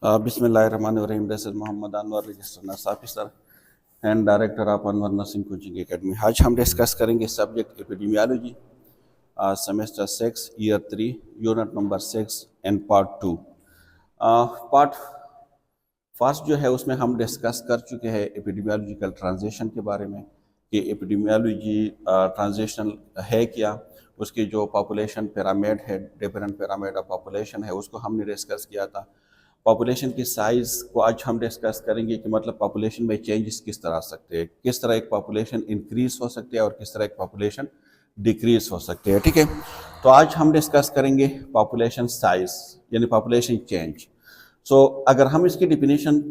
बिस्मिल्लाहिर्रहमानिर्रहीम। This is Mohammad Anwar, registered nurse officer and director of Anwar nursing coaching academy. आज हम discuss करेंगे subject epidemiology, semester 6 year 3 unit number 6 and part 2। Part first जो है उसमें हम डिस्कस कर चुके हैं एपिडेमियोलॉजिकल ट्रांजिशन के बारे में कि एपिडेमियोलॉजी ट्रांजिशन है क्या, उसकी जो पॉपुलेशन पिरामिड है, डिफरेंट पिरामिड ऑफ पॉपुलेशन है, उसको हमने डिस्कस किया था। पॉपुलेशन की साइज़ को आज हम डिस्कस करेंगे कि मतलब पॉपुलेशन में चेंजेस किस तरह आ सकते हैं, किस तरह एक पॉपुलेशन इंक्रीज हो सकती है और किस तरह एक पॉपुलेशन डिक्रीज हो सकती है। ठीक है, तो आज हम डिस्कस करेंगे पॉपुलेशन साइज यानी पॉपुलेशन चेंज। सो अगर हम इसकी डिफिनीशन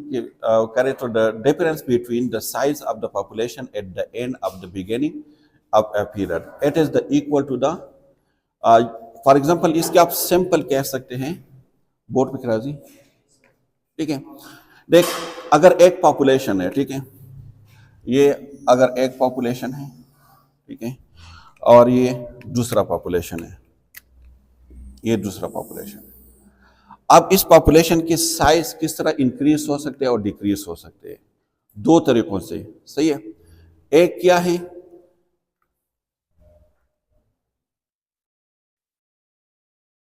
करें तो the difference between the size of the population at the end of the beginning of a period, it is the equal to the, for example इसके आप simple कह सकते हैं, बोर्ड पे राजी। ठीक है, देख अगर एक पॉपुलेशन है, ठीक है, ये अगर एक पॉपुलेशन है, ठीक है, और ये दूसरा पॉपुलेशन है, ये दूसरा पॉपुलेशन है। अब इस पॉपुलेशन की साइज किस तरह इंक्रीज हो सकते हैं और डिक्रीज हो सकते हैं? दो तरीकों से। सही है, एक क्या है,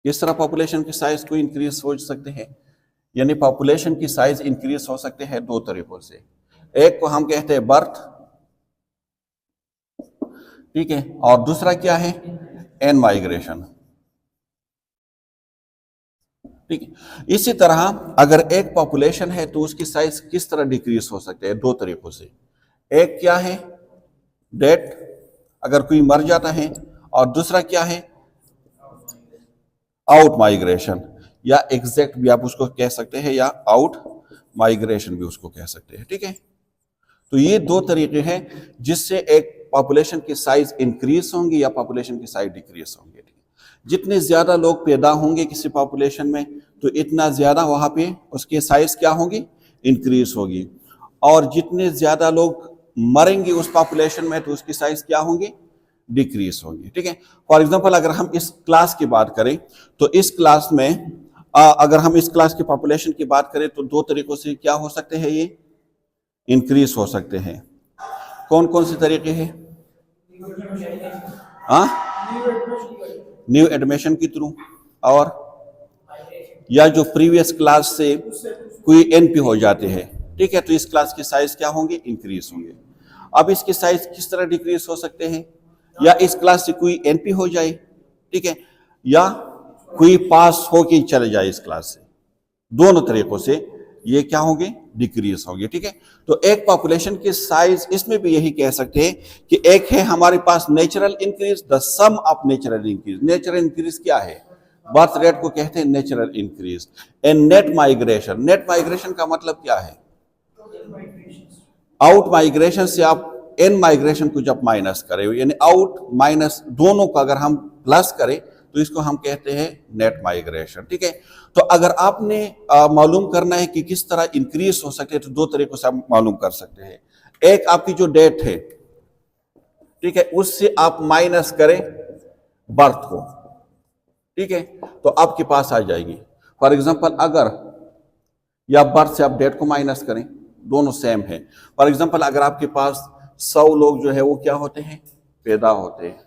किस तरह पॉपुलेशन की साइज को इंक्रीज हो सकते हैं, यानी पॉपुलेशन की साइज इंक्रीज हो सकते हैं दो तरीकों से। एक को हम कहते हैं बर्थ, ठीक है, और दूसरा क्या है, एन माइग्रेशन। ठीक है, इसी तरह अगर एक पॉपुलेशन है तो उसकी साइज किस तरह डिक्रीज हो सकते हैं? दो तरीकों से। एक क्या है, डेथ, अगर कोई मर जाता है, और दूसरा क्या है, आउट माइग्रेशन, या एग्जैक्ट भी आप उसको कह सकते हैं, या आउट माइग्रेशन भी उसको कह सकते हैं। ठीक है, तो ये दो तरीके हैं जिससे एक पॉपुलेशन की साइज इंक्रीज होंगी या पॉपुलेशन की साइज डिक्रीज होंगी। जितने ज्यादा लोग पैदा होंगे किसी पॉपुलेशन में तो इतना ज्यादा वहां पे उसकी साइज क्या होगी, इंक्रीज होगी, और जितने ज्यादा लोग मरेंगे उस पॉपुलेशन में तो उसकी साइज क्या होंगी, डिक्रीज होगी। ठीक है, फॉर एग्जांपल अगर हम इस क्लास की बात करें तो इस क्लास में अगर हम इस क्लास की पॉपुलेशन की बात करें तो दो तरीकों से क्या हो सकते हैं, ये इंक्रीज हो सकते हैं। कौन कौन से तरीके हैं? न्यू एडमिशन के थ्रू, और या जो प्रीवियस क्लास से कोई एनपी हो जाते हैं, ठीक है, तो इस क्लास की साइज क्या होंगे, इंक्रीज होंगे। अब इसकी साइज किस तरह डिक्रीज हो सकते हैं, या इस क्लास से कोई एनपी हो जाए, ठीक है, या कोई पास होके चले जाए इस क्लास से, दोनों तरीकों से ये क्या होंगे, डिक्रीज होंगे। ठीक है, तो एक पॉपुलेशन की साइज इसमें भी यही कह सकते हैं कि एक है हमारे पास natural increase, the sum of natural increase. Natural increase क्या है, बर्थ रेट को कहते हैं natural increase. And net migration, net migration का मतलब क्या है, आउट माइग्रेशन से आप इन माइग्रेशन को जब माइनस करें, यानी आउट माइनस दोनों को अगर हम प्लस करें तो इसको हम कहते हैं नेट माइग्रेशन। ठीक है, तो अगर आपने मालूम करना है कि किस तरह इंक्रीज हो सकते हैं तो दो तरीकों से आप मालूम कर सकते हैं। एक आपकी जो डेट है, ठीक है, उससे आप माइनस करें बर्थ को, ठीक है, तो आपके पास आ जाएगी। फॉर एग्जांपल अगर या बर्थ से आप डेट को माइनस करें, दोनों सेम है। फॉर एग्जांपल अगर आपके पास 100 लोग जो है वो क्या होते हैं, पैदा होते हैं,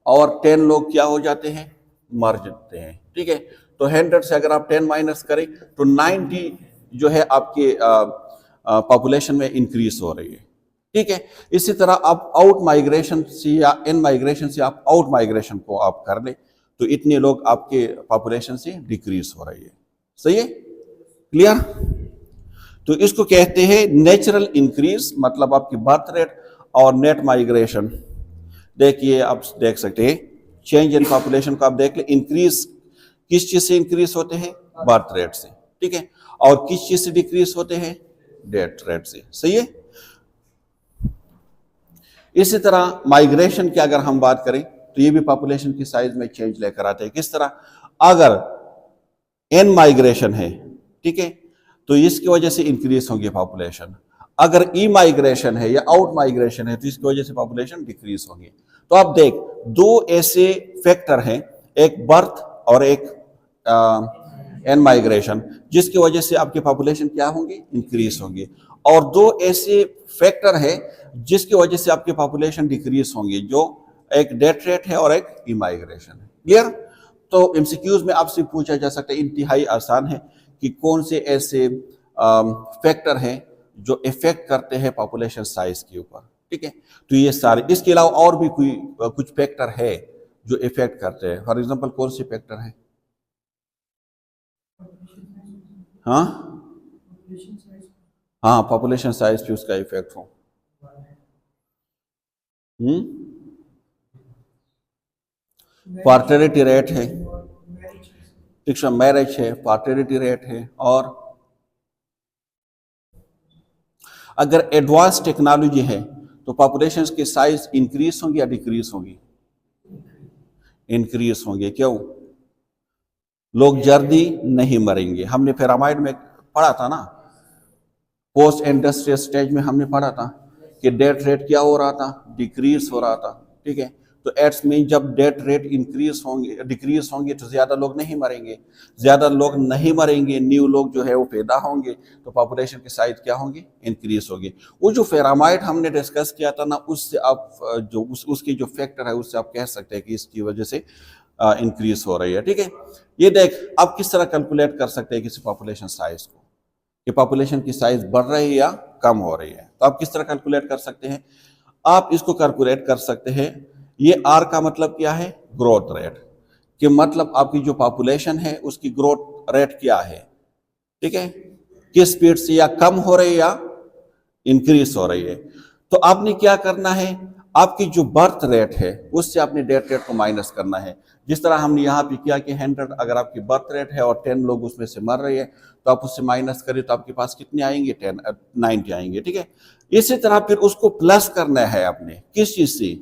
और 10 लोग क्या हो जाते हैं, मर जाते हैं। ठीक है, तो 100 से अगर आप 10 माइनस करें तो 90 जो है आपके पॉपुलेशन में इंक्रीज हो रही है। ठीक है, इसी तरह आप आउट माइग्रेशन से या इन माइग्रेशन से आप आउट माइग्रेशन को आप कर ले तो इतने लोग आपके पॉपुलेशन से डिक्रीज हो रही है। सही है, क्लियर? तो इसको कहते हैं नेचुरल इंक्रीज, मतलब आपकी बर्थ रेट, और नेट माइग्रेशन। देखिए आप देख सकते हैं चेंज इन पॉपुलेशन को आप देख ले, इंक्रीज किस चीज से इंक्रीज होते हैं, बर्थ रेट से, ठीक है, और किस चीज से डिक्रीज होते हैं, डेथ रेट से। सही है, इसी तरह माइग्रेशन की अगर हम बात करें तो ये भी पॉपुलेशन की साइज में चेंज लेकर आते हैं। किस तरह, अगर एन माइग्रेशन है, ठीक है, तो इसकी वजह से इंक्रीज होगी पॉपुलेशन। अगर ई माइग्रेशन है या आउट माइग्रेशन है तो इसकी वजह से पॉपुलेशन डिक्रीज होगी। तो आप देख, दो ऐसे फैक्टर हैं, एक बर्थ और एक एन माइग्रेशन, जिसकी वजह से आपकी पॉपुलेशन क्या होंगे, इंक्रीज होंगे। और दो ऐसे फैक्टर है जिसकी वजह से आपकी पॉपुलेशन डिक्रीज होंगी, जो एक डेथ रेट है और एक इमाइग्रेशन है। क्लियर? तो एमसीक्यूज में आपसे पूछा जा सकता है, इंतहाई आसान है, कि कौन से ऐसे फैक्टर हैं जो इफेक्ट करते हैं पॉपुलेशन साइज के ऊपर। ठीक है, तो ये सारे, इसके अलावा और भी कोई कुछ फैक्टर है जो इफेक्ट करते हैं। फॉर एग्जांपल कौन से फैक्टर है? हाँ हाँ, पॉपुलेशन साइज पे उसका इफेक्ट हो। फर्टिलिटी रेट है, ठीक है, मैरिज है, फर्टिलिटी रेट है, और अगर एडवांस टेक्नोलॉजी है तो पॉपुलेशन के साइज इंक्रीज होंगी या डिक्रीज होंगी? इंक्रीज होंगे। क्यों? लोग जल्दी नहीं मरेंगे। हमने पिरामिड में पढ़ा था ना, पोस्ट इंडस्ट्रियल स्टेज में हमने पढ़ा था कि डेथ रेट क्या हो रहा था, डिक्रीज हो रहा था। ठीक है, तो एट्स मीन जब डेथ रेट इंक्रीज होंगे, डिक्रीज होंगे, तो ज्यादा लोग नहीं मरेंगे। ज्यादा लोग नहीं मरेंगे, न्यू लोग जो है वो पैदा होंगे, तो पॉपुलेशन की साइज क्या होंगे, इंक्रीज होगी। वो जो पिरामिड हमने डिस्कस किया था ना, उससे आप जो उसकी जो फैक्टर है उससे आप कह सकते हैं कि इसकी वजह से इंक्रीज हो रही है। ठीक है, ये देख आप किस तरह कैलकुलेट कर सकते हैं किसी पॉपुलेशन साइज को, कि पॉपुलेशन की साइज बढ़ रही है या कम हो रही है। तो आप किस तरह कैलकुलेट कर सकते हैं? आप इसको कैलकुलेट कर सकते हैं, ये आर का मतलब क्या है, ग्रोथ रेट, कि मतलब आपकी जो पॉपुलेशन है उसकी ग्रोथ रेट क्या है। ठीक है, किस स्पीड से या कम हो रही है या इंक्रीज हो रही है। तो आपने क्या करना है, आपकी जो बर्थ रेट है उससे आपने डेथ रेट को माइनस करना है। जिस तरह हमने यहाँ पे किया कि 100 अगर आपकी बर्थ रेट है और 10 लोग उसमें से मर रहे हैं, तो आप उससे माइनस करें तो आपके पास कितने आएंगे, 90 आएंगे। ठीक है, इसी तरह फिर उसको प्लस करना है आपने, किस चीज से,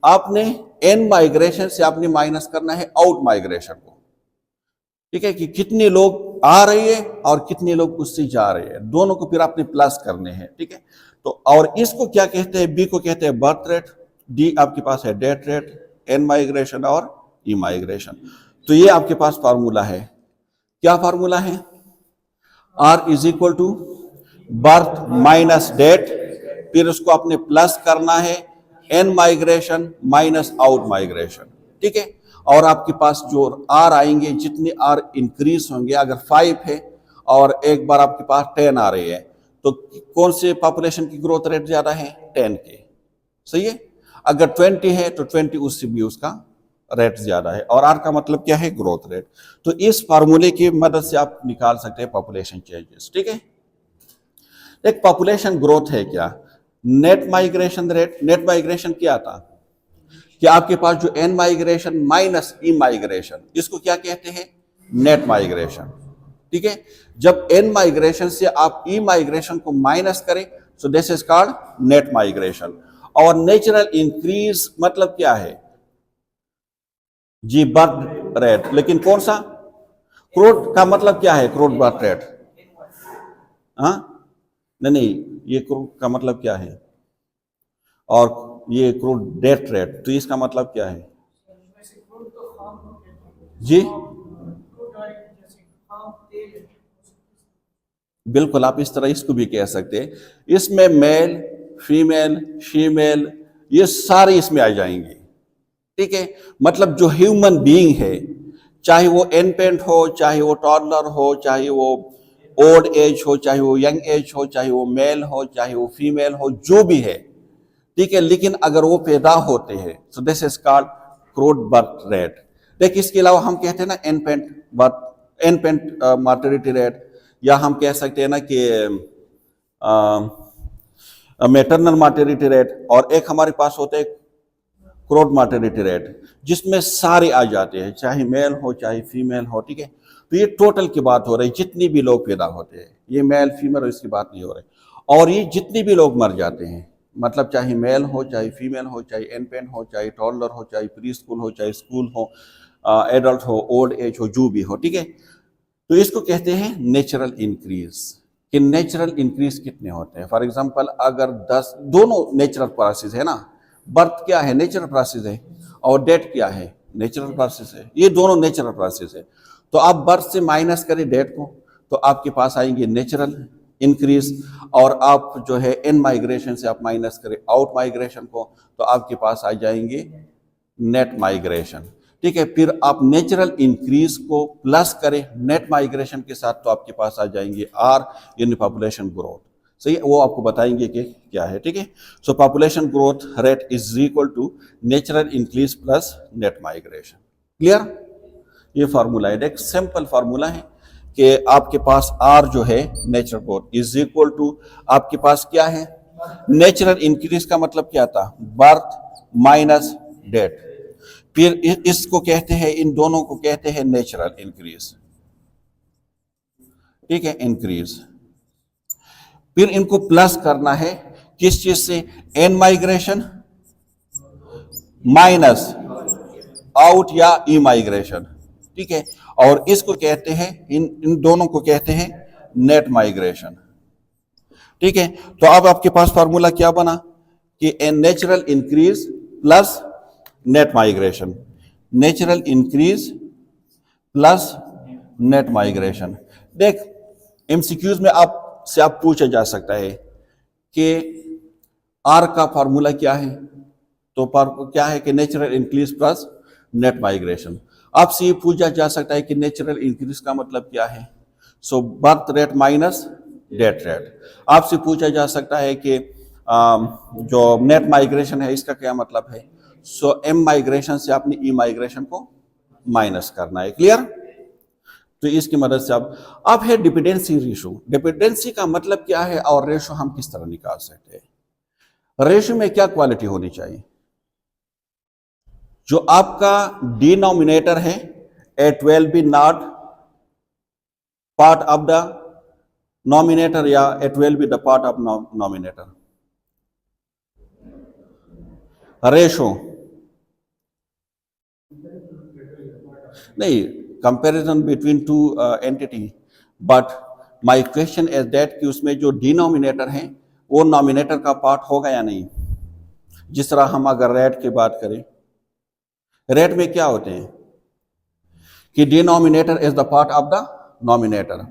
आपने इन माइग्रेशन से आपने माइनस करना है आउट माइग्रेशन को। ठीक है, कि कितने लोग आ रहे हैं और कितने लोग उससे जा रहे हैं, दोनों को फिर आपने प्लस करने हैं। ठीक है, तो और इसको क्या कहते हैं, बी को कहते हैं बर्थ रेट, डी आपके पास है डेथ रेट, एन माइग्रेशन और ई माइग्रेशन। तो ये आपके पास फार्मूला है। क्या फार्मूला है? R is equal to birth minus death, फिर उसको आपने प्लस करना है in migration minus out migration. ठीक है, और आपके पास जो आर आएंगे, जितने आर इंक्रीज होंगे, अगर 5 है और एक बार आपके पास 10 आ रही है, तो कौन से पॉपुलेशन की ग्रोथ रेट ज्यादा है, 10 के। सही है, अगर 20 है तो 20 उससे भी उसका रेट ज्यादा है, और आर का मतलब क्या है, ग्रोथ रेट। तो इस फार्मूले की मदद से आप निकाल सकते हैं पॉपुलेशन चेंजेस। ठीक है, एक पॉपुलेशन ग्रोथ है क्या, net migration rate. Net migration क्या था, कि आपके पास जो एन माइग्रेशन माइनस ई माइग्रेशन, इसको क्या कहते हैं, नेट माइग्रेशन। ठीक है, जब एन माइग्रेशन से आप ई माइग्रेशन को माइनस करें, सो this is called net migration. और नेचुरल इंक्रीज मतलब क्या है जी, बर्थ रेट। लेकिन कौन सा, क्रोड का मतलब क्या है, क्रोड बर्थ रेट। हाँ नहीं, ये क्रोड का मतलब क्या है, और ये क्रूड डेथ रेट, तो इसका मतलब क्या है जी? बिल्कुल, आप इस तरह इसको भी कह सकते हैं। इसमें मेल, फीमेल, फीमेल, ये सारे इसमें आ जाएंगे। ठीक है, मतलब जो ह्यूमन बीइंग है, चाहे वो इन्फेंट हो, चाहे वो टॉडलर हो, चाहे वो ओल्ड एज हो, चाहे वो यंग एज हो, चाहे वो मेल हो, चाहे वो फीमेल हो, जो भी है, ठीक है, लेकिन अगर वो पैदा होते हैं, so this is called crude birth rate. देखिए, इसके अलावा हम कहते हैं ना infant birth, infant mortality rate, या हम कह सकते हैं ना कि मैटरनल मॉर्टेलिटी रेट, और एक हमारे पास होता है क्रोड मॉर्टेलिटी रेट, जिसमें सारे आ जाते हैं, चाहे मेल हो चाहे फीमेल हो। ठीक है, तो ये टोटल की बात हो रही, जितनी भी लोग पैदा होते हैं, ये मेल फीमेल इसकी बात नहीं हो रही। और ये जितने भी लोग मर जाते हैं, मतलब चाहे मेल हो चाहे फीमेल हो, चाहे इन्फेंट हो चाहे टॉडलर हो, चाहे प्री स्कूल हो चाहे स्कूल हो, एडल्ट हो, ओल्ड एज हो, जो भी हो। ठीक है, तो इसको कहते हैं नेचुरल इंक्रीज। कि नेचुरल इंक्रीज कितने होते हैं, फॉर एग्जांपल अगर 10, दोनों नेचुरल प्रोसेस है ना, बर्थ क्या है, नेचुरल प्रोसेस है, और डेथ क्या है, नेचुरल प्रोसेस है, ये दोनों नेचुरल प्रोसेस है। तो आप बर्थ से माइनस करें डेथ को तो आपके पास आएंगे नेचुरल इंक्रीज, और आप जो है इन माइग्रेशन से आप माइनस करें आउट माइग्रेशन को तो आपके पास आ जाएंगे नेट माइग्रेशन। ठीक है, फिर आप नेचुरल इंक्रीज को प्लस करें नेट माइग्रेशन के साथ तो आपके पास आ जाएंगे आर यानी पॉपुलेशन ग्रोथ। सही है, वो आपको बताएंगे कि क्या है। ठीक है, so population growth rate is equal to natural increase plus net migration. Clear? ये फार्मूला है, एक सिंपल फार्मूला है कि आपके पास आर जो है natural growth is equal to आपके पास क्या है, नेचुरल इंक्रीज का मतलब क्या था, बर्थ माइनस डेथ। फिर इसको कहते हैं, इन दोनों को कहते हैं नेचुरल इंक्रीज। ठीक है, इंक्रीज। फिर इनको प्लस करना है किस चीज से, एन माइग्रेशन माइनस आउट या ई माइग्रेशन। ठीक है, और इसको कहते हैं, इन दोनों को कहते हैं नेट माइग्रेशन। ठीक है, तो अब आपके पास फार्मूला क्या बना कि एन natural increase plus net migration, natural increase plus net migration. देख एमसीक्यूज में आपसे आप पूछा जा सकता है कि आर का फार्मूला क्या है, तो क्या है कि natural increase plus net migration. आपसे ये पूछा जा सकता है कि नेचुरल इंक्रीज का मतलब क्या है, so birth rate minus death rate. आपसे पूछा जा सकता है कि जो नेट माइग्रेशन है इसका क्या मतलब है, सो एम माइग्रेशन से आपने ई माइग्रेशन को माइनस करना है। क्लियर? तो इसकी मदद से अब है डिपेंडेंसी रेशो। डिपेंडेंसी का मतलब क्या है और रेशो हम किस तरह निकाल सकते हैं। रेशो में क्या क्वालिटी होनी चाहिए, जो आपका डिनोमिनेटर है it will be not part of the nominator या it will be the part of nominator. Ratio नहीं, comparison between two entity, but my question is that कि उसमें जो डिनोमिनेटर है वो नॉमिनेटर का पार्ट होगा या नहीं। जिस तरह हम अगर रेट की बात करें, रेट में क्या होते हैं कि denominator is the part of the nominator,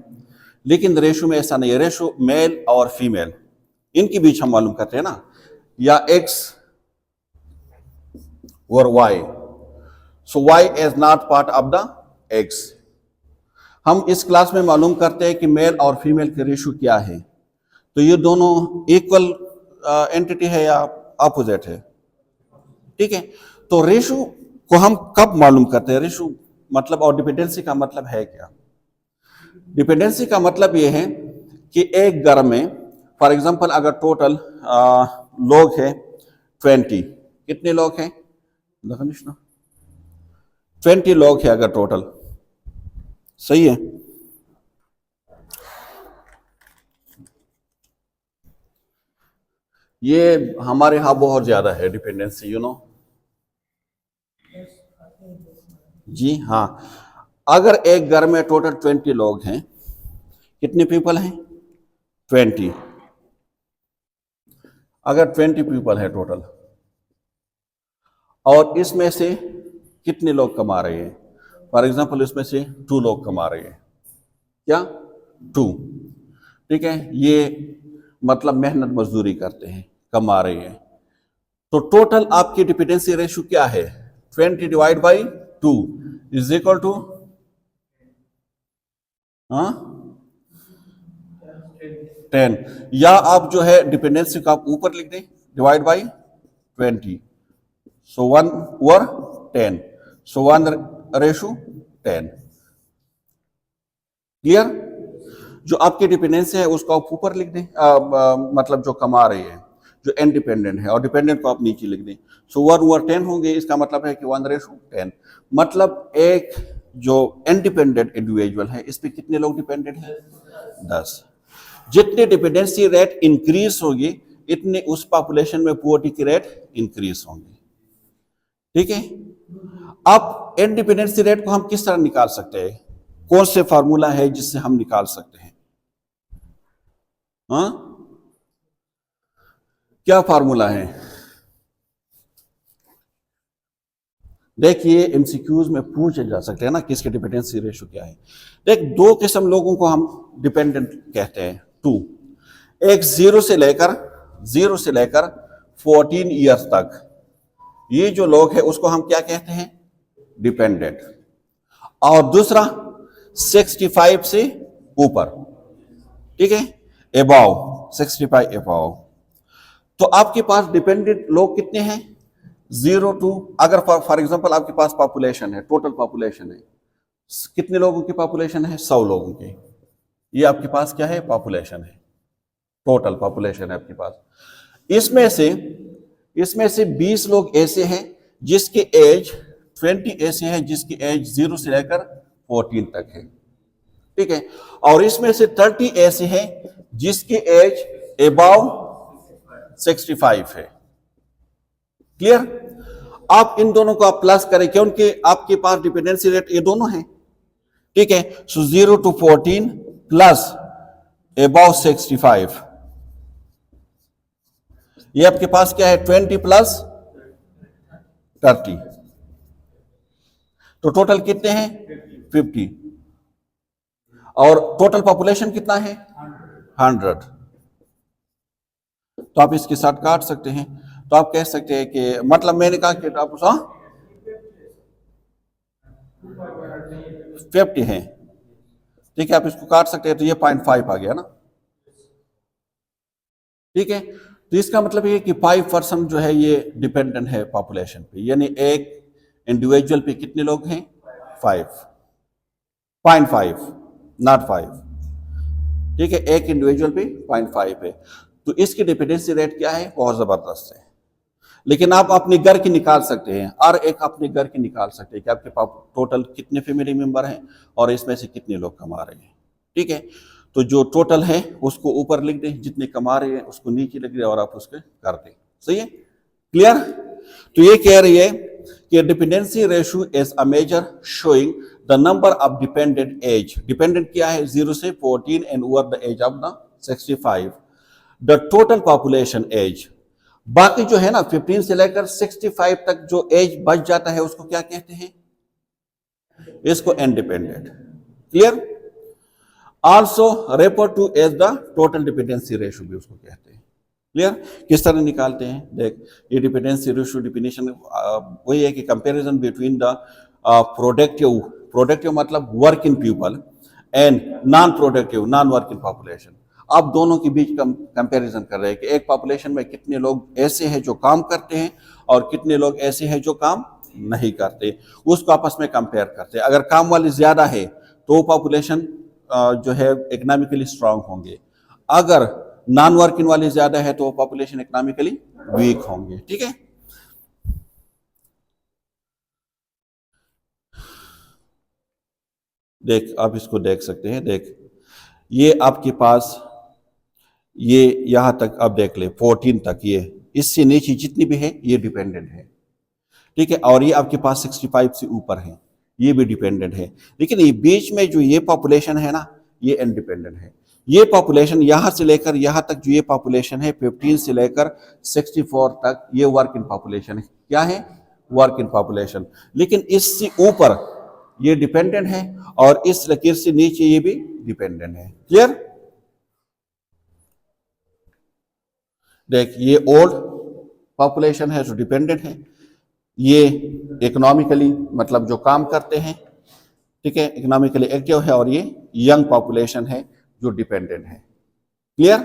लेकिन रेशो में ऐसा नहीं है। रेशो मेल और फीमेल इनके बीच हम मालूम करते हैं ना, या एक्स और Y, so Y is not part of the X. हम इस क्लास में मालूम करते हैं कि मेल और फीमेल के रेशो क्या है, तो ये दोनों इक्वल एंटिटी है या अपोजिट है। ठीक है, तो रेशो को हम कब मालूम करते हैं, रेशो मतलब और डिपेंडेंसी का मतलब है क्या। डिपेंडेंसी का मतलब ये है कि एक घर में फॉर एग्जांपल अगर टोटल लोग हैं 20, कितने लोग हैं 20 लोग हैं अगर टोटल, सही है। ये हमारे यहां बहुत ज्यादा है डिपेंडेंसी, यू नो। जी हाँ, अगर एक घर में टोटल 20 लोग हैं, कितने पीपल हैं 20, अगर 20 पीपल है टोटल, और इसमें से कितने लोग कमा रहे हैं, फॉर एग्जांपल इसमें से 2 लोग कमा रहे हैं, क्या 2। ठीक है, ये मतलब मेहनत मजदूरी करते हैं, कमा रहे हैं, तो टोटल आपकी डिपेंडेंसी रेशियो क्या है, 20 divide by 2 is equal to 10, या आप जो है डिपेंडेंसी को आप ऊपर लिख दें divide by 20, so 1 over 10, so 1 ratio 10। Clear? जो आपकी डिपेंडेंसी है उसको आप ऊपर लिख दें, मतलब जो कमा रही है, जो इंडिपेंडेंट है, और डिपेंडेंट को आप नीचे लिख दें, सो 1 ओवर 10 होंगे। इसका मतलब है कि 1 रेशो 10, मतलब एक जो इंडिपेंडेंट इंडिविजुअल है इस पे कितने लोग डिपेंडेंट हैं 10। जितनी डिपेंडेंसी रेट इंक्रीज होगी इतने उस पॉपुलेशन में पुअर्टी की रेट इंक्रीज होंगी। ठीक है, अब इंडिपेंडेंसी रेट को हम किस तरह निकाल सकते हैं, कौन से फार्मूला है जिससे हम निकाल सकते हैं, हाँ क्या फार्मूला है, देखिए एमसीक्यूज में पूछे जा सकते हैं ना किसके डिपेंडेंसी रेशियो क्या है। देख दो किस्म लोगों को हम डिपेंडेंट कहते हैं, टू। एक जीरो से लेकर 14 ईयर्स तक ये जो लोग हैं उसको हम क्या कहते हैं, डिपेंडेंट। और दूसरा 65 से ऊपर, ठीक है, अबाव 65 अबाव। तो आपके पास डिपेंडेंट लोग कितने हैं, 0 टू, अगर फॉर एग्जांपल आपके पास पॉपुलेशन है, टोटल पॉपुलेशन है, कितने लोगों की पॉपुलेशन है, 100 लोगों की। ये आपके पास क्या है, पॉपुलेशन है, टोटल पॉपुलेशन है आपके पास। इसमें से 20 लोग ऐसे हैं जिसकी एज 20 ऐसे हैं जिसकी एज 0 से लेकर 14 तक है, ठीक है। और इसमें से 30 ऐसे हैं जिसकी एज अबाव 65 है। क्लियर। आप इन दोनों को आप प्लस करें क्योंकि आपके पास डिपेंडेंसी रेट ये दोनों हैं, ठीक है। सो 0 to 14 प्लस अबाव 65, ये आपके पास क्या है, 20 प्लस 30। तो टोटल कितने हैं, 50। और टोटल पॉपुलेशन कितना है, 100। तो आप इसके साथ काट सकते हैं। तो आप कह सकते हैं कि मतलब मैंने कहा कि आप 50 है, ठीक है। आप इसको काट सकते हैं तो ये 0.5 आ गया ना, ठीक है। तो इसका मतलब ये कि 5% जो है ये डिपेंडेंट है पॉपुलेशन पे, यानी एक इंडिविजुअल पे कितने लोग हैं, 5.5 नॉट 5, ठीक है। एक इंडिविजुअल पे 0.5 है। तो इसकी डिपेंडेंसी रेट क्या है, बहुत जबरदस्त है। लेकिन आप अपने घर की निकाल सकते हैं, और एक अपने घर की निकाल सकते हैं कि आपके पास टोटल कितने फैमिली मेंबर हैं और इसमें से कितने लोग कमा रहे हैं, ठीक है। तो जो टोटल है उसको ऊपर लिख दें, जितने कमा रहे हैं उसको नीचे लिख दें और आप उसके कर दें, सही है, क्लियर। तो ये कह रही है कि dependency ratio is a measure showing the number of dependent age. Dependent क्या है, 0 से 14 and over the age of the 65, the total population age. बाकी जो है ना 15 से लेकर 65 तक जो एज बच जाता है उसको क्या कहते हैं, इसको independent, clear. Also refer to as the total dependency ratio भी उसको कहते हैं, क्लियर। किस तरह निकालते हैं, देख ये डिपेंडेंसी रेशियो डिफिनेशन वही है कि कंपैरिजन बिटवीन द प्रोडक्टिव मतलब working people and non productive non working population. आप दोनों के बीच कंपैरिजन कर रहे हैं कि एक पॉपुलेशन में कितने लोग ऐसे हैं जो काम करते हैं और कितने लोग ऐसे हैं जो काम नहीं करते, उसको आपस में कंपेयर करते हैं। अगर काम वाले ज्यादा है तो पॉपुलेशन जो है इकोनॉमिकली स्ट्रांग होंगे, अगर नॉन वर्किंग वाले ज्यादा है तो पॉपुलेशन इकोनॉमिकली वीक होंगे, ठीक है। देख आप इसको देख सकते हैं, देख ये आपके पास ये यहां तक अब देख ले 14 तक, ये इससे नीचे जितनी भी है ये डिपेंडेंट है, ठीक है। और ये आपके पास 65 से ऊपर है, ये भी डिपेंडेंट है। लेकिन ये बीच में जो ये पॉपुलेशन है ना ये इंडिपेंडेंट है। ये पॉपुलेशन यहां से लेकर यहां तक जो ये पॉपुलेशन है 15 से लेकर 64 तक ये वर्किंग पॉपुलेशन है। क्या है, वर्किंग पॉपुलेशन। लेकिन इससे ऊपर ये डिपेंडेंट है और इस लकीर से नीचे ये भी डिपेंडेंट है, क्लियर। देख ये ओल्ड पॉपुलेशन है जो डिपेंडेंट है, ये इकोनॉमिकली मतलब जो काम करते हैं, ठीक है, इकोनॉमिकली एक्टिव है, और ये यंग पॉपुलेशन है जो डिपेंडेंट है, क्लियर।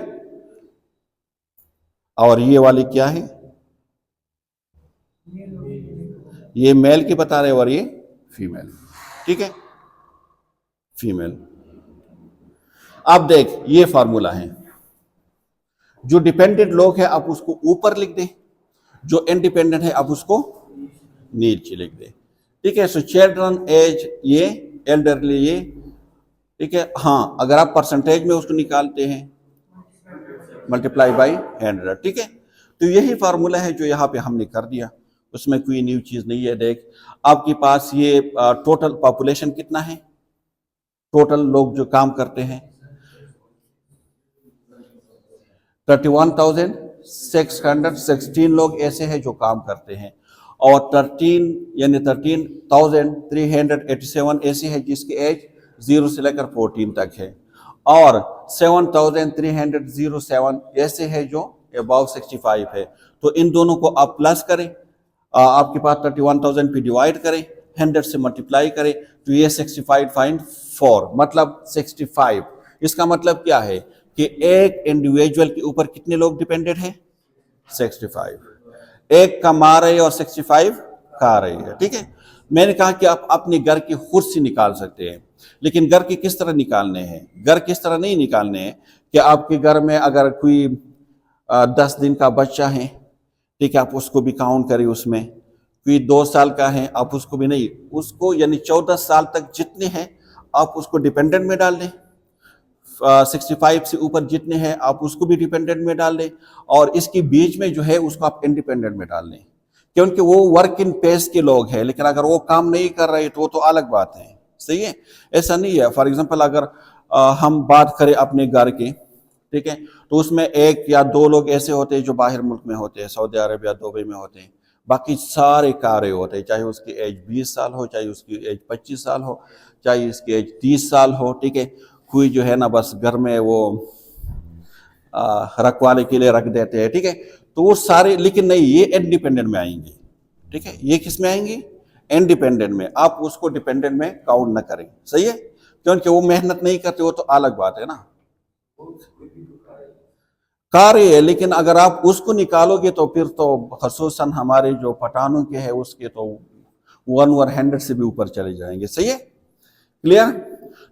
और ये वाली क्या है, ये मेल की बता रहे और ये फीमेल, ठीक है, फीमेल। अब देख ये फार्मूला है, जो डिपेंडेंट लोग हैं आप उसको ऊपर लिख दें, जो इंडिपेंडेंट है आप उसको नीचे लिख दें, ठीक है। सो चिल्ड्रन एज ये, एल्डरली ये, ठीक है। हाँ अगर आप परसेंटेज में उसको निकालते हैं मल्टीप्लाई बाई 100, ठीक है। तो यही फार्मूला है जो यहाँ पे हमने कर दिया, उसमें कोई न्यू चीज नहीं है। देख आपके पास ये टोटल पॉपुलेशन कितना है, टोटल लोग जो काम करते हैं 31,616 लोग ऐसे हैं जो काम करते हैं, और 13 यानी 13,387 ऐसी है जिसकी एज 0 से लेकर 14 तक है, और 7,307 ऐसे है जो अबाव 65 है। तो इन दोनों को आप प्लस करें, आपके पास 31,000 पे डिवाइड करें, 100 से मल्टीप्लाई करें, तो ये 65.4 मतलब 65। इसका मतलब क्या है कि एक इंडिविजुअल के ऊपर कितने लोग डिपेंडेंट हैं? 65। एक कमा रहे और 65 खा रहे हैं, ठीक है। मैंने कहा कि आप अपने घर की खुद से निकाल सकते हैं, लेकिन घर के किस तरह निकालने हैं? घर किस तरह नहीं निकालने हैं कि आपके घर में अगर कोई 10 दिन का बच्चा है, ठीक है, आप उसको भी काउंट करें, उसमें कोई 2 साल का है आप उसको भी नहीं, उसको यानी 14 साल तक जितने हैं आप उसको डिपेंडेंट में डाल दें, 65 से ऊपर जितने हैं आप उसको भी डिपेंडेंट में डाल दें, और इसके बीच में जो है उसको आप इंडिपेंडेंट में डाल दें, क्योंकि वो वर्क इन पेस के लोग हैं, लेकिन अगर वो काम नहीं कर रहे तो वो तो अलग बात है, सही है। ऐसा नहीं है, फॉर एग्जांपल अगर हम बात करें अपने घर की, ठीक है, तो उसमें 1 या 2 लोग ऐसे होते हैं जो बाहर मुल्क में होते हैं, सऊदी अरब या दुबई में होते हैं, बाकी सारे कार्य होते हैं, चाहे उसकी एज 20 साल हो, चाहे उसकी एज 25 साल हो, चाहे उसकी एज 30 साल हो, ठीक है। कोई जो है ना बस घर में वो रखवाले के लिए रख देते हैं, ठीक है, तो वो सारे, लेकिन नहीं, ये इंडिपेंडेंट में आएंगे, ठीक है। ये किस में आएंगे? इंडिपेंडेंट में। आप उसको डिपेंडेंट में काउंट ना करें, सही है, क्योंकि वो मेहनत नहीं करते, वो तो अलग बात है ना, कार्य है, लेकिन अगर आप उसको निकालोगे तो फिर तो खसूसन हमारे जो पठानों के हैं उसके तो 100 से भी ऊपर चले जाएंगे, सही है, क्लियर।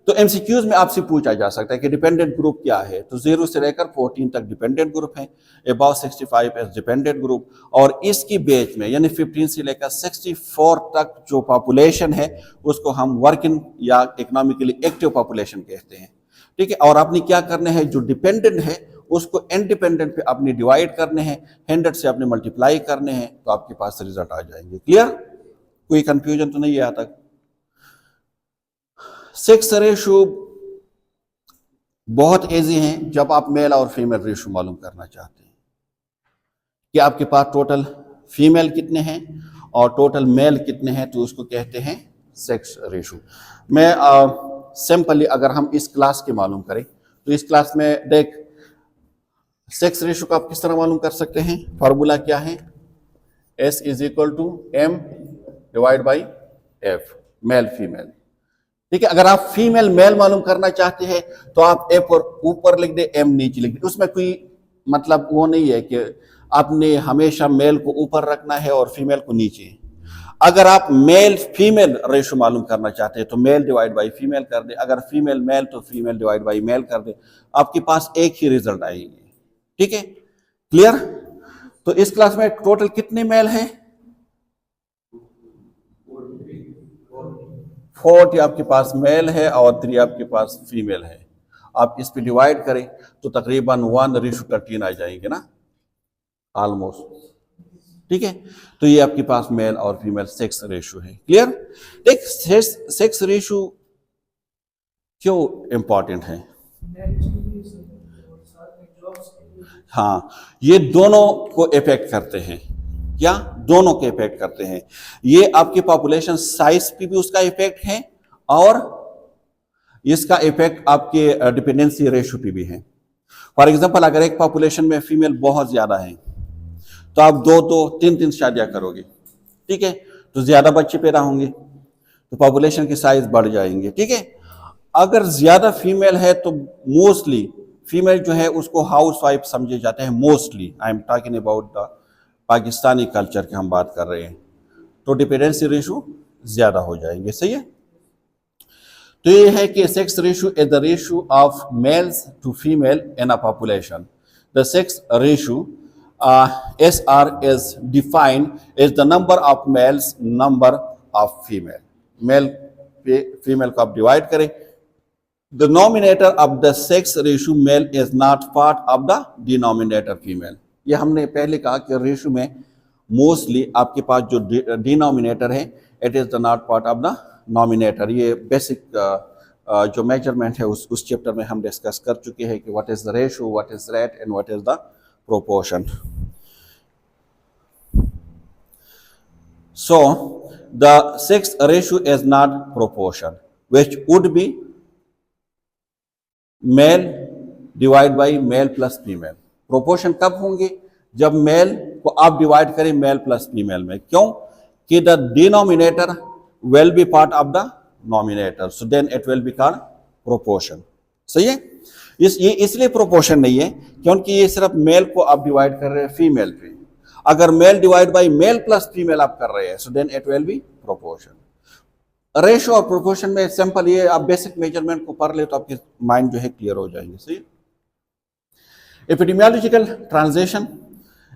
तो एमसीक्यूज में आपसे पूछा जा सकता है कि डिपेंडेंट ग्रुप क्या है, तो 0 से लेकर 14 तक डिपेंडेंट ग्रुप है, अबाव 65 एज डिपेंडेंट ग्रुप, और इसकी बेच में यानी 15 से लेकर 64 तक जो पॉपुलेशन है उसको हम वर्किंग या इकोनॉमिकली एक्टिव पॉपुलेशन कहते हैं, ठीक है। और आपने क्या करना है, जो डिपेंडेंट है उसको इंडिपेंडेंट पे अपने डिवाइड करने हैं, 100 से अपने मल्टीप्लाई करने हैं, तो आपके पास रिजल्ट आ जाएंगे, क्लियर। कोई कंफ्यूजन तो नहीं है यहाँ तक? 6 रेशो बहुत इजी है जब आप मेल और फीमेल रेशो मालूम करना चाहते हैं कि आपके पास टोटल फीमेल कितने हैं और टोटल मेल कितने हैं, तो उसको कहते हैं 6 रेशो। मैं सिंपली अगर हम इस क्लास के मालूम करें तो इस क्लास में देख 6 रेशो को आप किस तरह मालूम कर सकते हैं? फॉर्मूला क्या है? S is equal to M divide by F, male female, ठीक है। अगर आप फीमेल मेल मालूम करना चाहते हैं तो आप F और ऊपर लिख दे, M नीचे लिख दे, उसमें कोई मतलब वो नहीं है कि आपने हमेशा मेल को ऊपर रखना है और फीमेल को नीचे। अगर आप मेल फीमेल रेशो मालूम करना चाहते हैं तो मेल डिवाइड बाई फीमेल कर दे, अगर फीमेल मेल तो फीमेल डिवाइड बाई मेल कर दे, आपके पास एक ही रिजल्ट आएंगे, ठीक है, क्लियर। तो इस क्लास में टोटल कितने मेल हैं? 40 आपके पास मेल है और 3 आपके पास फीमेल है। आप इस पे डिवाइड करें तो तकरीबन 1:13 आ जाएंगे ना, ऑलमोस्ट, ठीक है। तो ये आपके पास मेल और फीमेल 6 रेशो है, क्लियर। देख 6 रेशो क्यों इंपॉर्टेंट है? हाँ, ये दोनों को इफेक्ट करते हैं, क्या दोनों के इफेक्ट करते हैं। ये आपकी पॉपुलेशन साइज पे भी उसका इफेक्ट है और इसका इफेक्ट आपके डिपेंडेंसी रेशो पे भी है। फॉर एग्जांपल अगर एक पॉपुलेशन में फीमेल बहुत ज्यादा है तो आप 2-2, 3-3 शादियां करोगे, ठीक है, तो ज्यादा बच्चे पैदा होंगे तो पॉपुलेशन की साइज बढ़ जाएंगे, ठीक है। अगर ज्यादा फीमेल है तो मोस्टली फीमेल जो है उसको हाउस वाइफ समझे जाते हैं, mostly I am talking about the Pakistani culture की हम बात कर रहे हैं, तो डिपेंडेंसी रेशो ज्यादा हो जाएंगे, सही है। तो ये है कि 6 ratio is the ratio of males to female in a population. The 6 ratio SR is defined as the number of males, number of female. Male female को आप डिवाइड करें, the denominator of the 6 ratio male is not part of the denominator female. ये हमने पहले कहा कि ratio में mostly आपके पास जो डिनोमिनेटर है it is the not part of the nominator. ये बेसिक जो मेजरमेंट है उस चैप्टर में हम डिस्कस कर चुके हैं कि what is the ratio, what is rate and what is the proportion. So the sex ratio is not proportion, which would be male divide by male plus female. Proportion कब होंगे? जब mail को आप divide करें mail plus female में। क्यों? कि the denominator will be part of the nominator, so then it will be called proportion. सही है? ये इसलिए प्रोपोर्शन नहीं है क्योंकि ये सिर्फ मेल को आप डिवाइड कर रहे हैं फीमेल पे। अगर male divide by male plus female आप कर रहे हैं, so then it will be proportion. Ratio और प्रोपोर्शन में सिंपल ये आप बेसिक मेजरमेंट को पढ़ ले तो आपके माइंड जो है क्लियर हो जाएंगे। सही। Epidemiological transition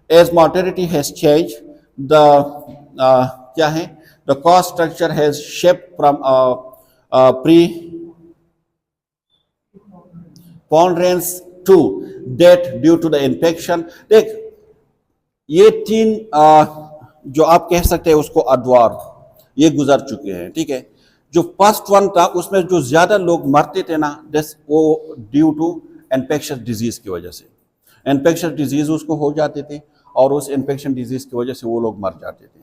as mortality has change the क्या है the cost structure has shaped from preponderance to death due to the infection. देख ये तीन जो आप कह सकते हैं उसको अद्वार ये गुजर चुके हैं। ठीक है। जो फर्स्ट वन था उसमें जो ज्यादा लोग मरते थे ना, वो ड्यू टू इन्फेक्शन डिजीज की वजह से। इन्फेक्शन डिजीज उसको हो जाते थे और उस इन्फेक्शन डिजीज की वजह से वो लोग मर जाते थे।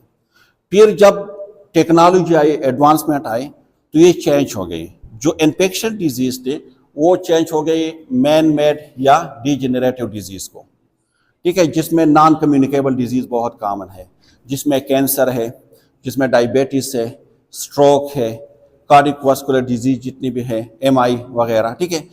फिर जब टेक्नोलॉजी आई, एडवांसमेंट आई, तो ये चेंज हो गई। जो इन्फेक्शन डिजीज थे वो चेंज हो गई मैन मेड या डिजेनरेटिव डिजीज को। ठीक है। जिसमें नॉन कम्युनिकेबल डिजीज बहुत कॉमन है, जिसमें कैंसर है, जिसमें डायबिटीज है, स्ट्रोक है, कार्डियोवास्कुलर डिजीज जितनी भी है, MI वगैरह। ठीक है।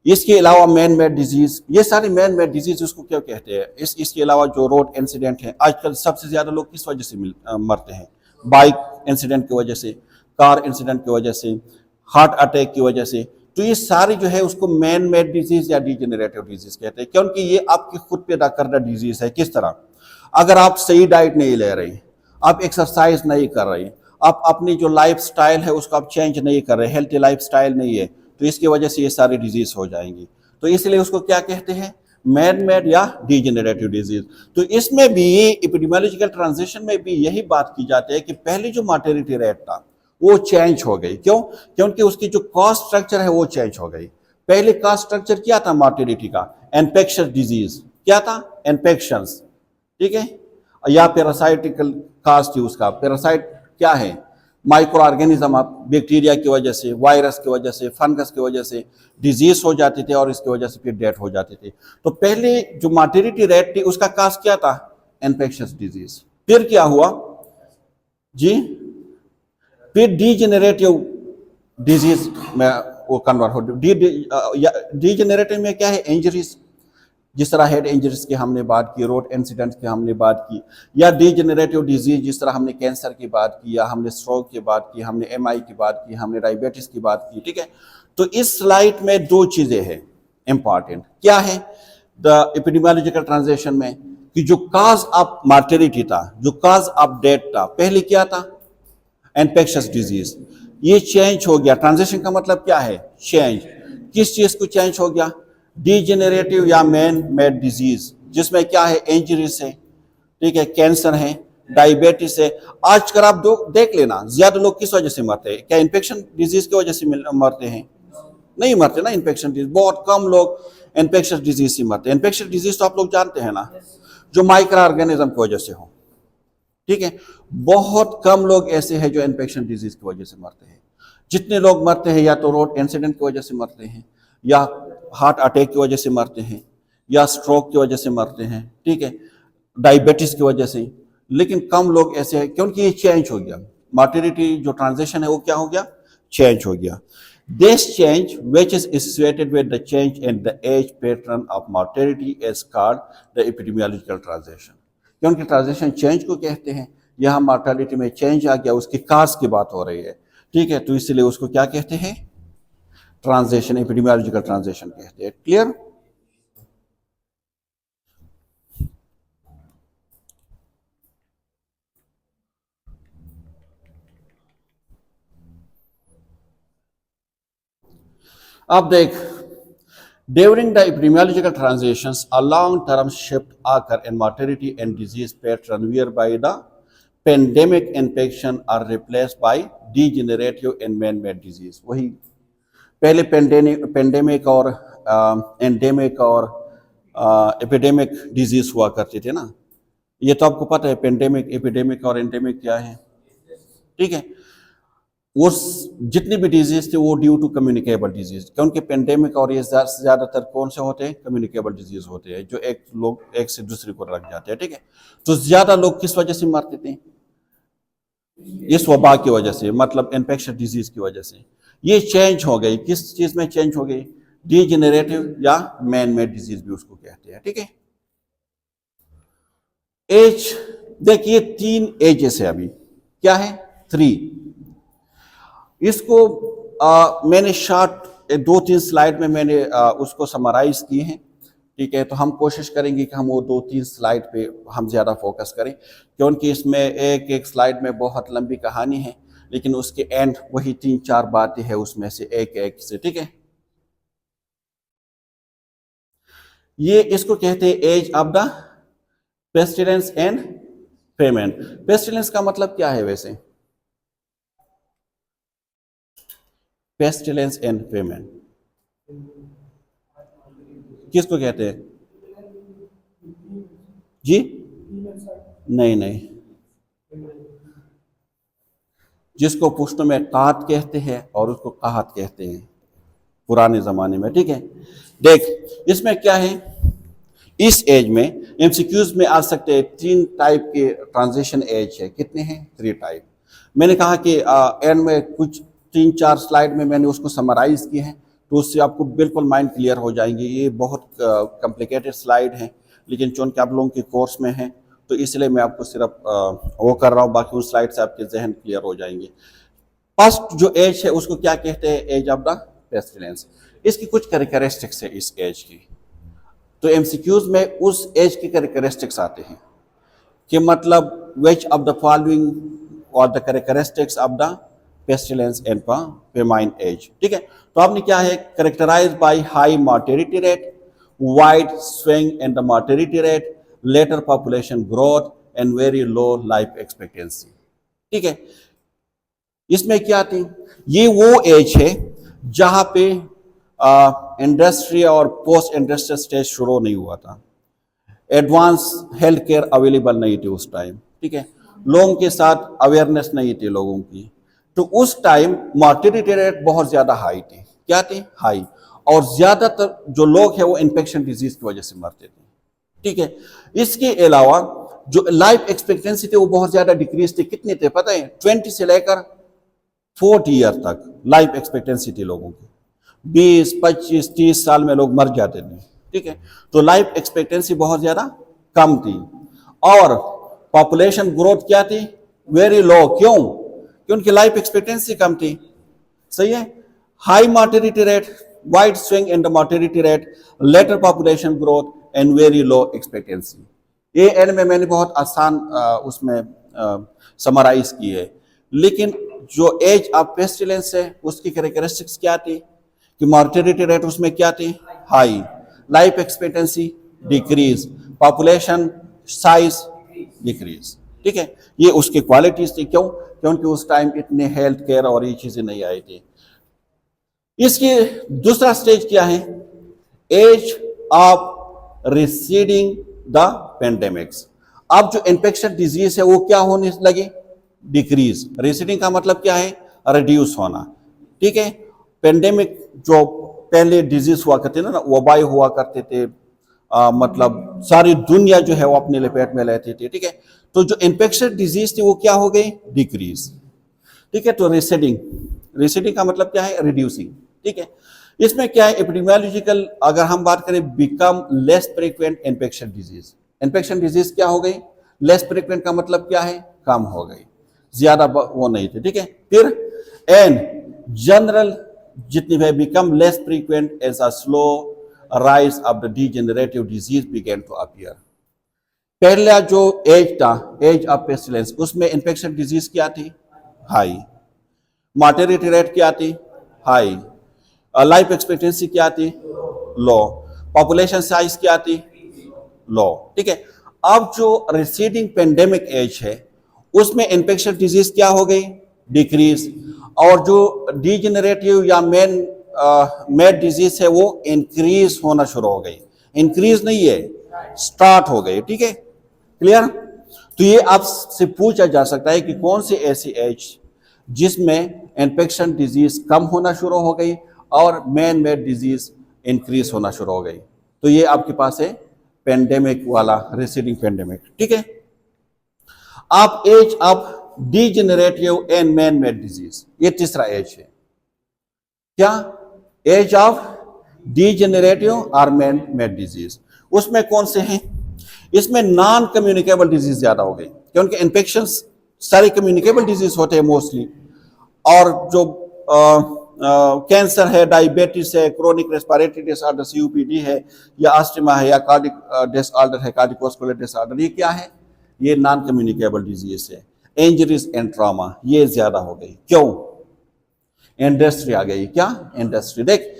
इसके अलावा मैन मेड डिजीज, ये सारे मैन मेड डिजीज उसको क्या कहते हैं। इसके अलावा जो रोड इंसिडेंट है, आजकल सबसे ज्यादा लोग किस वजह से मरते हैं? बाइक इंसिडेंट की वजह से, कार इंसिडेंट की वजह से, हार्ट अटैक की वजह से। तो ये सारी जो है उसको मैन मेड डिजीज या डिजेनरेटिव डिजीज कहते हैं, क्योंकि ये आपकी खुद पैदा करना डिजीज है। किस तरह? अगर आप सही डाइट नहीं ले रहे, आप एक्सरसाइज नहीं कर रहे, आप अपनी जो लाइफ स्टाइल है उसको आप चेंज नहीं कर रहे, हेल्थी लाइफ स्टाइल नहीं है, तो इसकी वजह से ये सारी डिजीज हो जाएंगी। तो इसलिए उसको क्या कहते हैं? मैन मेड या डिजेनरेटिव डिजीज। तो इसमें भी एपिडेमियोलॉजिकल ट्रांजिशन में भी यही बात की जाती है कि पहले जो मॉर्टेलिटी रेट था वो चेंज हो गई। क्यों? क्योंकि उसकी जो कॉस्ट स्ट्रक्चर है वो चेंज हो गई। पहले कॉस्ट स्ट्रक्चर क्या था मॉर्टेलिटी का? Infectious disease. क्या था? इन्फेक्शंस। ठीक है। या पैरासाइटिकल कास्ट थी उसका। पैरासाइट क्या है? माइक्रो ऑर्गेनिज्म, आप बैक्टीरिया की वजह से, वायरस की वजह से, फंगस की वजह से डिजीज हो जाती थी और इसकी वजह से फिर डेथ हो जाती थी। तो पहले जो मॉर्टेलिटी रेट थी उसका कास्ट क्या था? Infectious disease. फिर क्या हुआ जी? फिर डिजेनरेटिव डिजीज में वो कन्वर्ट हो। डिजेनरेटिव में क्या है? इंजरीज, जिस तरह हेड इंजरीज की हमने बात की, रोड इंसिडेंट्स की हमने बात की, या डिजेनरेटिव डिजीज जिस तरह हमने कैंसर की बात की, या हमने स्ट्रोक की बात की, हमने MI की बात की, हमने डायबिटीज की बात की। ठीक है। तो इस स्लाइड में दो चीजें हैं इंपॉर्टेंट। क्या है द एपिडेमियोलॉजिकल ट्रांजिशन में? कि जो काज ऑफ मॉर्टेलिटी था, जो काज ऑफ डेथ था, पहले क्या था? Infectious disease. ये चेंज हो गया। ट्रांजिशन का मतलब क्या है? चेंज। किस चीज को चेंज हो गया? डिजेनरेटिव या मैन मेड डिजीज, जिसमें क्या है? इंजरीज है, ठीक है, कैंसर है, डायबिटीज है। आजकल आप देख लेना, ज्यादा लोग किस वजह से मरते हैं? क्या इन्फेक्शन डिजीज की वजह से मरते हैं? नहीं मरते ना इन्फेक्शन डिजीज। बहुत कम लोग इन्फेक्शन डिजीज से मरते हैं। इन्फेक्शन डिजीज तो आप लोग जानते हैं ना, जो माइक्रो ऑर्गेनिज्म की वजह से हो। ठीक है। बहुत कम लोग ऐसे हैं जो इन्फेक्शन डिजीज की वजह से मरते हैं। जितने लोग मरते हैं या तो रोड इंसिडेंट की वजह से मरते हैं, या हार्ट अटैक की वजह से मरते हैं, या स्ट्रोक की वजह से मरते हैं। ठीक है। डायबिटीज की वजह से। लेकिन कम लोग ऐसे हैं क्योंकि ये चेंज हो गया। मॉर्टेलिटी जो ट्रांजिशन है वो क्या हो गया? चेंज हो गया। This change which is associated with the change in the age pattern of mortality is called the epidemiological transition। क्योंकि ट्रांजिशन चेंज को कहते हैं। यहाँ मॉर्टेलिटी में चेंज आ गया, उसकी काज की बात हो रही है। ठीक है। तो इसलिए उसको क्या कहते हैं? ट्रांजिशन, एपिडेमियोलॉजिकल ट्रांजिशन कहते हैं। क्लियर? अब देख, during the epidemiological transitions, a long-term shift occur in mortality and disease pattern whereby the pandemic infection are replaced by degenerative and man-made disease। वही पहले पेंडेमिक और एंडेमिक और एपिडेमिक डिजीज हुआ करते थे ना। ये तो आपको पता है पेंडेमिक, एपिडेमिक और एंडेमिक क्या है, ठीक है। वो जितनी भी डिजीज थे वो ड्यू टू कम्युनिकेबल डिजीज, क्योंकि पेंडेमिक और ये ज्यादातर कौन से होते हैं, कम्युनिकेबल डिजीज होते हैं, जो एक लोग एक से दूसरे को लग जाते हैं, ठीक है। तो ज्यादा लोग किस वजह से मरते थे, इस वबा की वजह से, मतलब इन्फेक्शन डिजीज की वजह से। ये चेंज हो गई, किस चीज में चेंज हो गई, डीजेनरेटिव या मैन मेड डिजीज भी उसको कहते हैं, ठीक है। एज देखिए 3 एजेस है अभी, क्या है 3। इसको मैंने शॉर्ट 2-3 स्लाइड में मैंने उसको समराइज किए हैं, ठीक है। तो हम कोशिश करेंगे कि हम वो 2-3 स्लाइड पे हम ज़्यादा फोकस करें, क्योंकि इसमें एक एक स्लाइड में बहुत लंबी कहानी है, लेकिन उसके एंड वही 3-4 बातें हैं उसमें से एक एक से, ठीक है। ये इसको कहते हैं age of the pestilence and famine. Pestilence का मतलब क्या है वैसे, पेस्टिलेंस एंड फेमेन किसको कहते हैं जी, नहीं नहीं, जिसको पुश्तो में कात कहते हैं और उसको काहत कहते हैं पुराने जमाने में, ठीक है। देख इसमें क्या है, इस एज में एमसीक्यूज में आ सकते हैं 3 टाइप के ट्रांजिशन एज है, कितने हैं 3 टाइप। मैंने कहा कि एंड में कुछ 3-4 स्लाइड में मैंने उसको समराइज किए हैं, तो उससे आपको बिल्कुल माइंड क्लियर हो जाएंगे। ये बहुत कॉम्प्लिकेटेड स्लाइड है, लेकिन चूंकि आप लोगों के कोर्स में है तो इसलिए मैं आपको सिर्फ वो कर रहा हूँ, बाकी उस स्लाइड से आपके जहन क्लियर हो जाएंगे। फर्स्ट जो एज है उसको क्या कहते हैं, एज ऑफ द पेस्टिलेंस। इसकी कुछ कैरेक्टरिस्टिक्स है इस एज की, तो एमसीक्यूज में उस एज की कैरेक्टरिस्टिक्स आते हैं कि मतलब विच ऑफ द फॉलोइंग और the characteristics of the pestilence and famine age, ठीक है। तो आपने क्या है, characterized by high mortality rate, wide swing in the mortality rate, later population growth and very low life expectancy, ठीक है। इसमें क्या थी, ये वो एज है जहां पे इंडस्ट्री और पोस्ट इंडस्ट्रियल स्टेज शुरू नहीं हुआ था, एडवांस हेल्थ केयर अवेलेबल नहीं थी उस टाइम, ठीक है। लोगों के साथ अवेयरनेस नहीं थी लोगों की, तो उस टाइम मॉर्टेलिटी रेट बहुत ज्यादा हाई थी, क्या थी हाई, और ज्यादातर जो लोग हैं वो इन्फेक्शन डिजीज की वजह से मरते थे, ठीक है। इसके अलावा जो लाइफ एक्सपेक्टेंसी थी वो बहुत ज्यादा डिक्रीज थी, कितने थे पता है, 20 से लेकर 40 ईयर तक लाइफ एक्सपेक्टेंसी थी लोगों की, 20, 25, 30 साल में लोग मर जाते थे, ठीक है। तो लाइफ एक्सपेक्टेंसी बहुत ज्यादा कम थी, और पॉपुलेशन ग्रोथ क्या थी, वेरी लो, क्यों, क्योंकि लाइफ एक्सपेक्टेंसी कम थी, सही है। High mortality rate, wide swing in the mortality rate, later population growth and very low expectancy. ये एंड में मैंने बहुत आसान उसमें समराइज की है, लेकिन जो एज ऑफ पेस्टिलेंस है उसकी कैरेक्टरिस्टिक्स क्या थी कि मॉर्टेलिटी रेट उसमें क्या थी high, life expectancy decrease, population size decrease, ठीक है। ये उसकी क्वालिटीज थी, क्यों, क्योंकि उस टाइम इतने हेल्थ केयर और ये चीजें नहीं आई थी। इसकी दूसरा स्टेज क्या है, age of receding the pandemics. अब जो इन्फेक्शन डिजीज है वो क्या होने लगे, डिक्रीज। रिसीडिंग का मतलब क्या है, रिड्यूस होना, ठीक है। पेंडेमिक जो पहले डिजीज हुआ करते थे ना, वबाएं हुआ करते थे, मतलब सारी दुनिया जो है वो अपने लपेट में लेती थी, ठीक है। तो जो इन्फेक्शन डिजीज थी वो क्या हो गई, डिक्रीज, ठीक है। तो रिसीडिंग, रिसीडिंग का मतलब क्या है, रिड्यूसिंग, ठीक है। इसमें क्या है, एपिडेमियोलॉजिकल अगर हम बात करें, become less frequent infection disease. Infection disease क्या हो गई, लेस फ्रीक्वेंट का मतलब क्या है, कम हो गई, ज्यादा वो नहीं थे, ठीक है। फिर एंड जनरल जितनी भी become less frequent as a slow rise of the degenerative disease begin to appear. पहला जो एज था, एज ऑफ पेस्टिलेंस, उसमें इन्फेक्शन डिजीज क्या थी, हाई, मॉर्टेलिटी रेट क्या थी, हाई, लाइफ एक्सपेक्टेंसी क्या थी, लो, पॉपुलेशन साइज क्या थी, लो, ठीक है। अब जो रिसीडिंग पेंडेमिक एज है उसमें इन्फेक्शन डिजीज क्या हो गई, डिक्रीज, और जो डिजेनरेटिव या मेड डिजीज है वो इंक्रीज होना शुरू हो गई, इंक्रीज नहीं है, स्टार्ट हो गई, ठीक है, क्लियर। तो ये आपसे पूछा जा सकता है कि कौन सी ऐसी एज जिसमें इन्फेक्शन डिजीज कम होना शुरू हो गई और मैन मेड डिजीज इंक्रीज होना शुरू हो गई। तो ये आपके पास है पेंडेमिक वाला, रिसीडिंग पेंडेमिक, ठीक है। आप age of degenerative and man made disease, ये तीसरा एज है। क्या? एज ऑफ डीजेनरेटिव और मैन मेड डिजीज। उसमें कौन से हैं? इसमें नॉन कम्युनिकेबल डिजीज ज्यादा हो गई, क्योंकि इन्फेक्शन सारे कम्युनिकेबल डिजीज होते हैं मोस्टली, और जो कैंसर है, डायबिटीज है, क्रोनिक रेस्पिरेटरी डिसऑर्डर सीओपीडी है, या अस्थमा है, या कार्डिक डिसऑर्डर है, कार्डियोवास्कुलर डिसऑर्डर, ये क्या है? ये नॉन कम्युनिकेबल डिजीज है। इंजरीज एंड ट्रॉमा ये ज्यादा हो गई। क्यों? इंडस्ट्री आ गई। क्या? इंडस्ट्री। देख,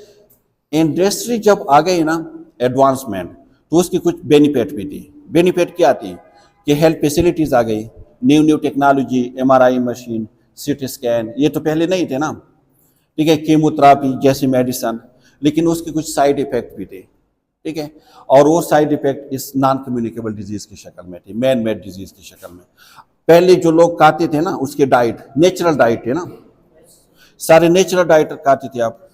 इंडस्ट्री जब आ गई ना, एडवांसमेंट, तो उसकी कुछ बेनिफिट भी थी। बेनिफिट क्या थी? कि हेल्थ फैसिलिटीज आ गई, new technology, MRI machine, CT scan, ये तो पहले नहीं थे ना, ठीक है, कीमोथेरेपी जैसी मेडिसिन, लेकिन उसके कुछ साइड इफेक्ट भी थे, ठीक है, और वो साइड इफेक्ट इस नॉन कम्युनिकेबल डिजीज की शक्ल में थे, मैन मेड डिजीज की शक्ल में। पहले जो लोग खाते थे ना, उसके डाइट नेचुरल डाइट है ना, सारे नेचुरल डाइट खाते थे आप,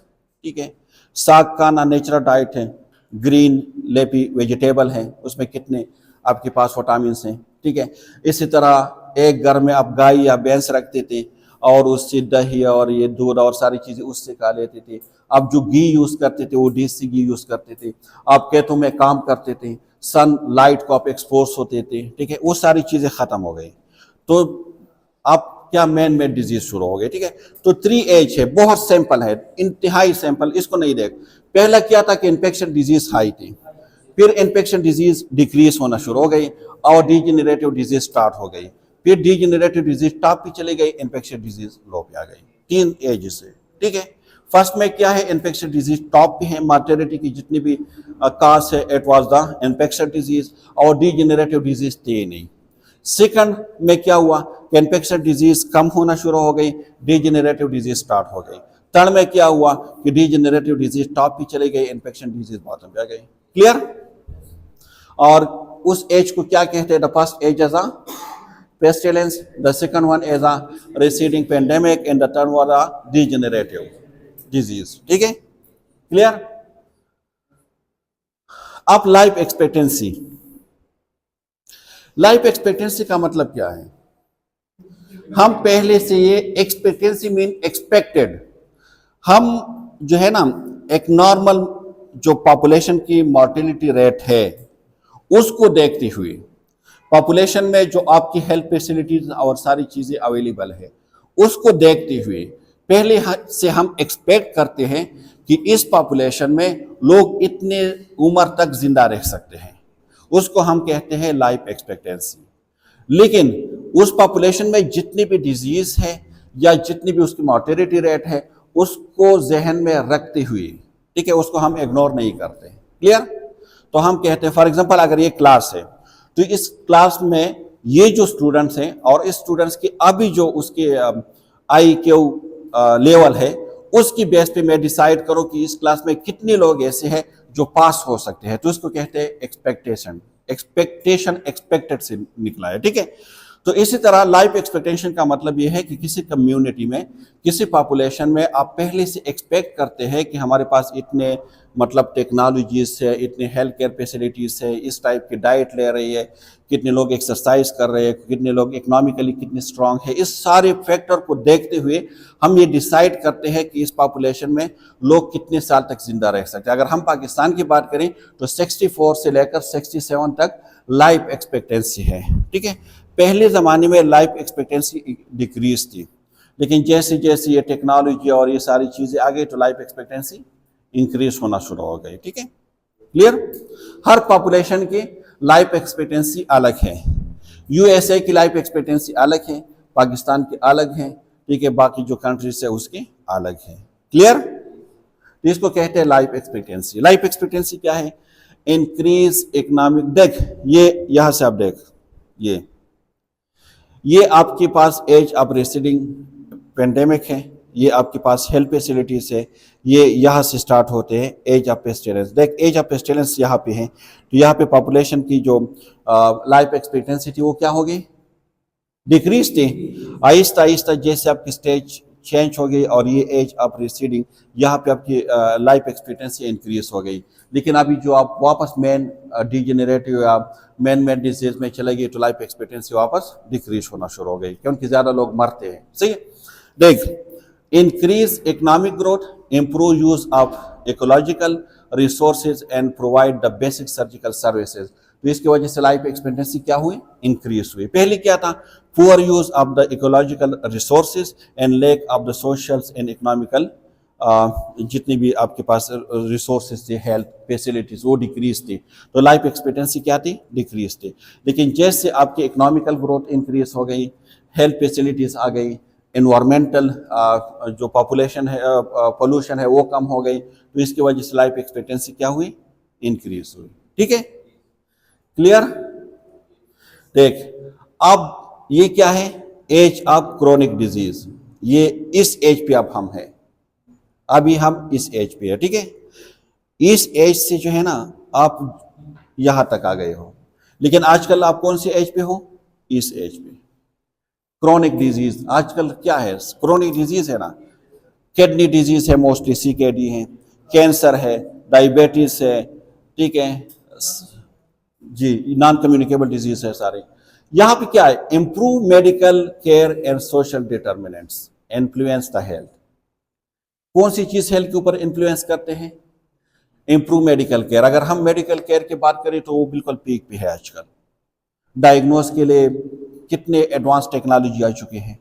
ठीक है। साग खाना नेचुरल डाइट है, ग्रीन लेफी वेजिटेबल है, उसमें कितने आपके पास विटामिन हैं, ठीक है। इसी तरह एक घर में आप गाय या भैंस रखते थे और उससे दही और ये दूध और सारी चीजें उससे खा लेते थे। आप जो घी यूज करते थे वो देसी घी यूज करते थे। आप खेतों में काम करते थे, सन लाइट को आप एक्सपोज होते थे, ठीक है, वो सारी चीजें खत्म हो गई। तो आप क्या मैन मेड डिजीज शुरू हो गई, ठीक है। तो 3 एज है, बहुत सैंपल है, इंतहाई सैंपल, इसको नहीं देख। पहला क्या था कि इन्फेक्शन डिजीज हाई थी, फिर इन्फेक्शन डिजीज डिक्रीज होना शुरू हो गई और डीजेनरेटिव डिजीज स्टार्ट हो गई, फिर डीजेनरेटिव डिजीज टॉप पे चली गई, इन्फेक्शन डिजीज लो पे आ गई। 3 एज से, ठीक है। फर्स्ट में क्या है? इन्फेक्शन डिजीज टॉप पे है, मार्टेलिटी की जितनी भी काज है, it was the infection disease, और डीजेनरेटिव डिजीज थे नहीं। सेकंड में क्या हुआ कि इन्फेक्शन डिजीज कम होना शुरू हो गई, डीजेनरेटिव डिजीज स्टार्ट हो गई। थर्ड में क्या हुआ कि डीजेनरेटिव डिजीज टॉप पे चली गई, इन्फेक्शन डिजीज बॉटम पे आ गई। क्लियर? और उस एज को क्या कहते हैं? The first age is a pestilence, the second one is a receding pandemic, and the third one a degenerative disease, ठीक है। क्लियर? अब लाइफ एक्सपेक्टेंसी, लाइफ एक्सपेक्टेंसी का मतलब क्या है? हम पहले से ये एक्सपेक्टेंसी मीन एक्सपेक्टेड, हम जो है ना एक नॉर्मल जो पॉपुलेशन की मॉर्टेलिटी रेट है उसको देखते हुए, पॉपुलेशन में जो आपकी हेल्थ फैसिलिटीज और सारी चीजें अवेलेबल है उसको देखते हुए पहले से हम एक्सपेक्ट करते हैं कि इस पॉपुलेशन में लोग इतने उम्र तक जिंदा रह सकते हैं, उसको हम कहते हैं लाइफ एक्सपेक्टेंसी। लेकिन उस पॉपुलेशन में जितनी भी डिजीज है या जितनी भी उसकी मॉर्टेलिटी रेट है उसको जहन में रखते हुए, ठीक है, उसको हम इग्नोर नहीं करते। क्लियर? तो हम कहते हैं, फॉर एग्जांपल अगर ये क्लास है तो इस क्लास में ये जो स्टूडेंट्स हैं और इस स्टूडेंट्स की अभी जो उसके IQ लेवल है उसकी बेस पे मैं डिसाइड करूं कि इस क्लास में कितने लोग ऐसे हैं जो पास हो सकते हैं, तो इसको कहते हैं एक्सपेक्टेशन। एक्सपेक्टेशन एक्सपेक्टेड से निकला है, ठीक है। तो इसी तरह लाइफ एक्सपेक्टेशन का मतलब यह है कि किसी कम्युनिटी में, किसी पॉपुलेशन में आप पहले से एक्सपेक्ट करते हैं कि हमारे पास इतने मतलब टेक्नोलॉजीज है, इतने हेल्थ केयर फैसिलिटीज है, इस टाइप की डाइट ले रही है, कितने लोग एक्सरसाइज कर रहे हैं, कितने लोग इकोनॉमिकली कितने स्ट्रांग है। इस सारे फैक्टर को देखते हुए हम ये डिसाइड करते हैं कि इस पॉपुलेशन में लोग कितने साल तक जिंदा रह सकते हैं। अगर हम पाकिस्तान की बात करें तो 64 से लेकर 67 तक लाइफ एक्सपेक्टेंसी है, ठीक है। पहले ज़माने में लाइफ एक्सपेक्टेंसी डिक्रीज थी, लेकिन जैसे जैसे ये टेक्नोलॉजी और ये सारी चीज़ें आ गई तो लाइफ एक्सपेक्टेंसी इंक्रीज होना शुरू हो गई, ठीक है। क्लियर? हर पॉपुलेशन की लाइफ एक्सपेक्टेंसी अलग है। USA की लाइफ एक्सपेक्टेंसी अलग है, पाकिस्तान की अलग है, ठीक है, बाकी जो कंट्रीज है उसकी अलग है। क्लियर? तो इसको कहते हैं लाइफ एक्सपेक्टेंसी। लाइफ एक्सपेक्टेंसी क्या है? Increase economic. देख, ये यहां से आप देख, ये आपके पास एज ऑफ रिसीडिंग पेंडेमिक है, ये आपके पास हेल्थ फैसिलिटीज है, ये यहाँ से स्टार्ट होते हैं एज ऑफ पेस्टिलेंस। देख एज ऑफ पेस्टिलेंस यहाँ पे है, तो यहाँ पे पॉपुलेशन की जो लाइफ एक्सपेक्टेंसी थी वो क्या हो गई, डिक्रीज थी। आहिस्ता आहिस्ता जैसे आपकी स्टेज चेंज हो गई और ये एज ऑफ रिसीडिंग, यहाँ पे आपकी लाइफ एक्सपेक्टेंसी इंक्रीज हो गई। लेकिन अभी जो आप वापस मेन डिजेनरेटिव या मेन मेड डिजीज में चले गए तो लाइफ एक्सपेक्टेंसी वापस डिक्रीज होना शुरू हो गई, क्योंकि ज़्यादा लोग मरते हैं। सही है। देख, increase economic growth, improve use of ecological resources and provide the basic surgical services। तो इसकी वजह से लाइफ एक्सपेक्टेंसी क्या हुई, इंक्रीज हुई। पहले क्या था, poor use of the ecological resources and lack of the social and economical, जितनी भी आपके पास रिसोर्सेज थे, हेल्थ फैसिलिटीज, वो डिक्रीज थी, तो लाइफ एक्सपेक्टेंसी क्या थी, डिक्रीज थी। लेकिन जैसे आपकी इकोनॉमिकल ग्रोथ इंक्रीज हो गई, हेल्थ फैसिलिटीज आ गई, इन्वायरमेंटल जो पॉपुलेशन है, पोल्यूशन है वो कम हो गई, तो इसकी वजह से लाइफ एक्सपेक्टेंसी क्या हुई, इंक्रीज हुई। ठीक है, क्लियर। देख, अब ये क्या है, एज ऑफ क्रोनिक डिजीज, ये इस एज पे अब हम हैं, अभी हम इस एज पे है। ठीक है, इस एज से जो है ना आप यहां तक आ गए हो, लेकिन आजकल आप कौन से एज पे हो, इस एज पे। क्रोनिक डिजीज आजकल क्या है, क्रोनिक डिजीज है ना, किडनी डिजीज है, मोस्टली सीकेडी है, कैंसर है, डायबिटीज है, ठीक है जी, नॉन कम्युनिकेबल डिजीज है सारे। यहां पे क्या है, improve medical care and social determinants influence the health. कौन सी चीज हेल्थ के ऊपर इन्फ्लुएंस करते हैं, इंप्रूव मेडिकल केयर। अगर हम मेडिकल केयर की बात करें तो वो बिल्कुल पीक पे है आजकल। डायग्नोस के लिए कितने एडवांस टेक्नोलॉजी आ चुके हैं,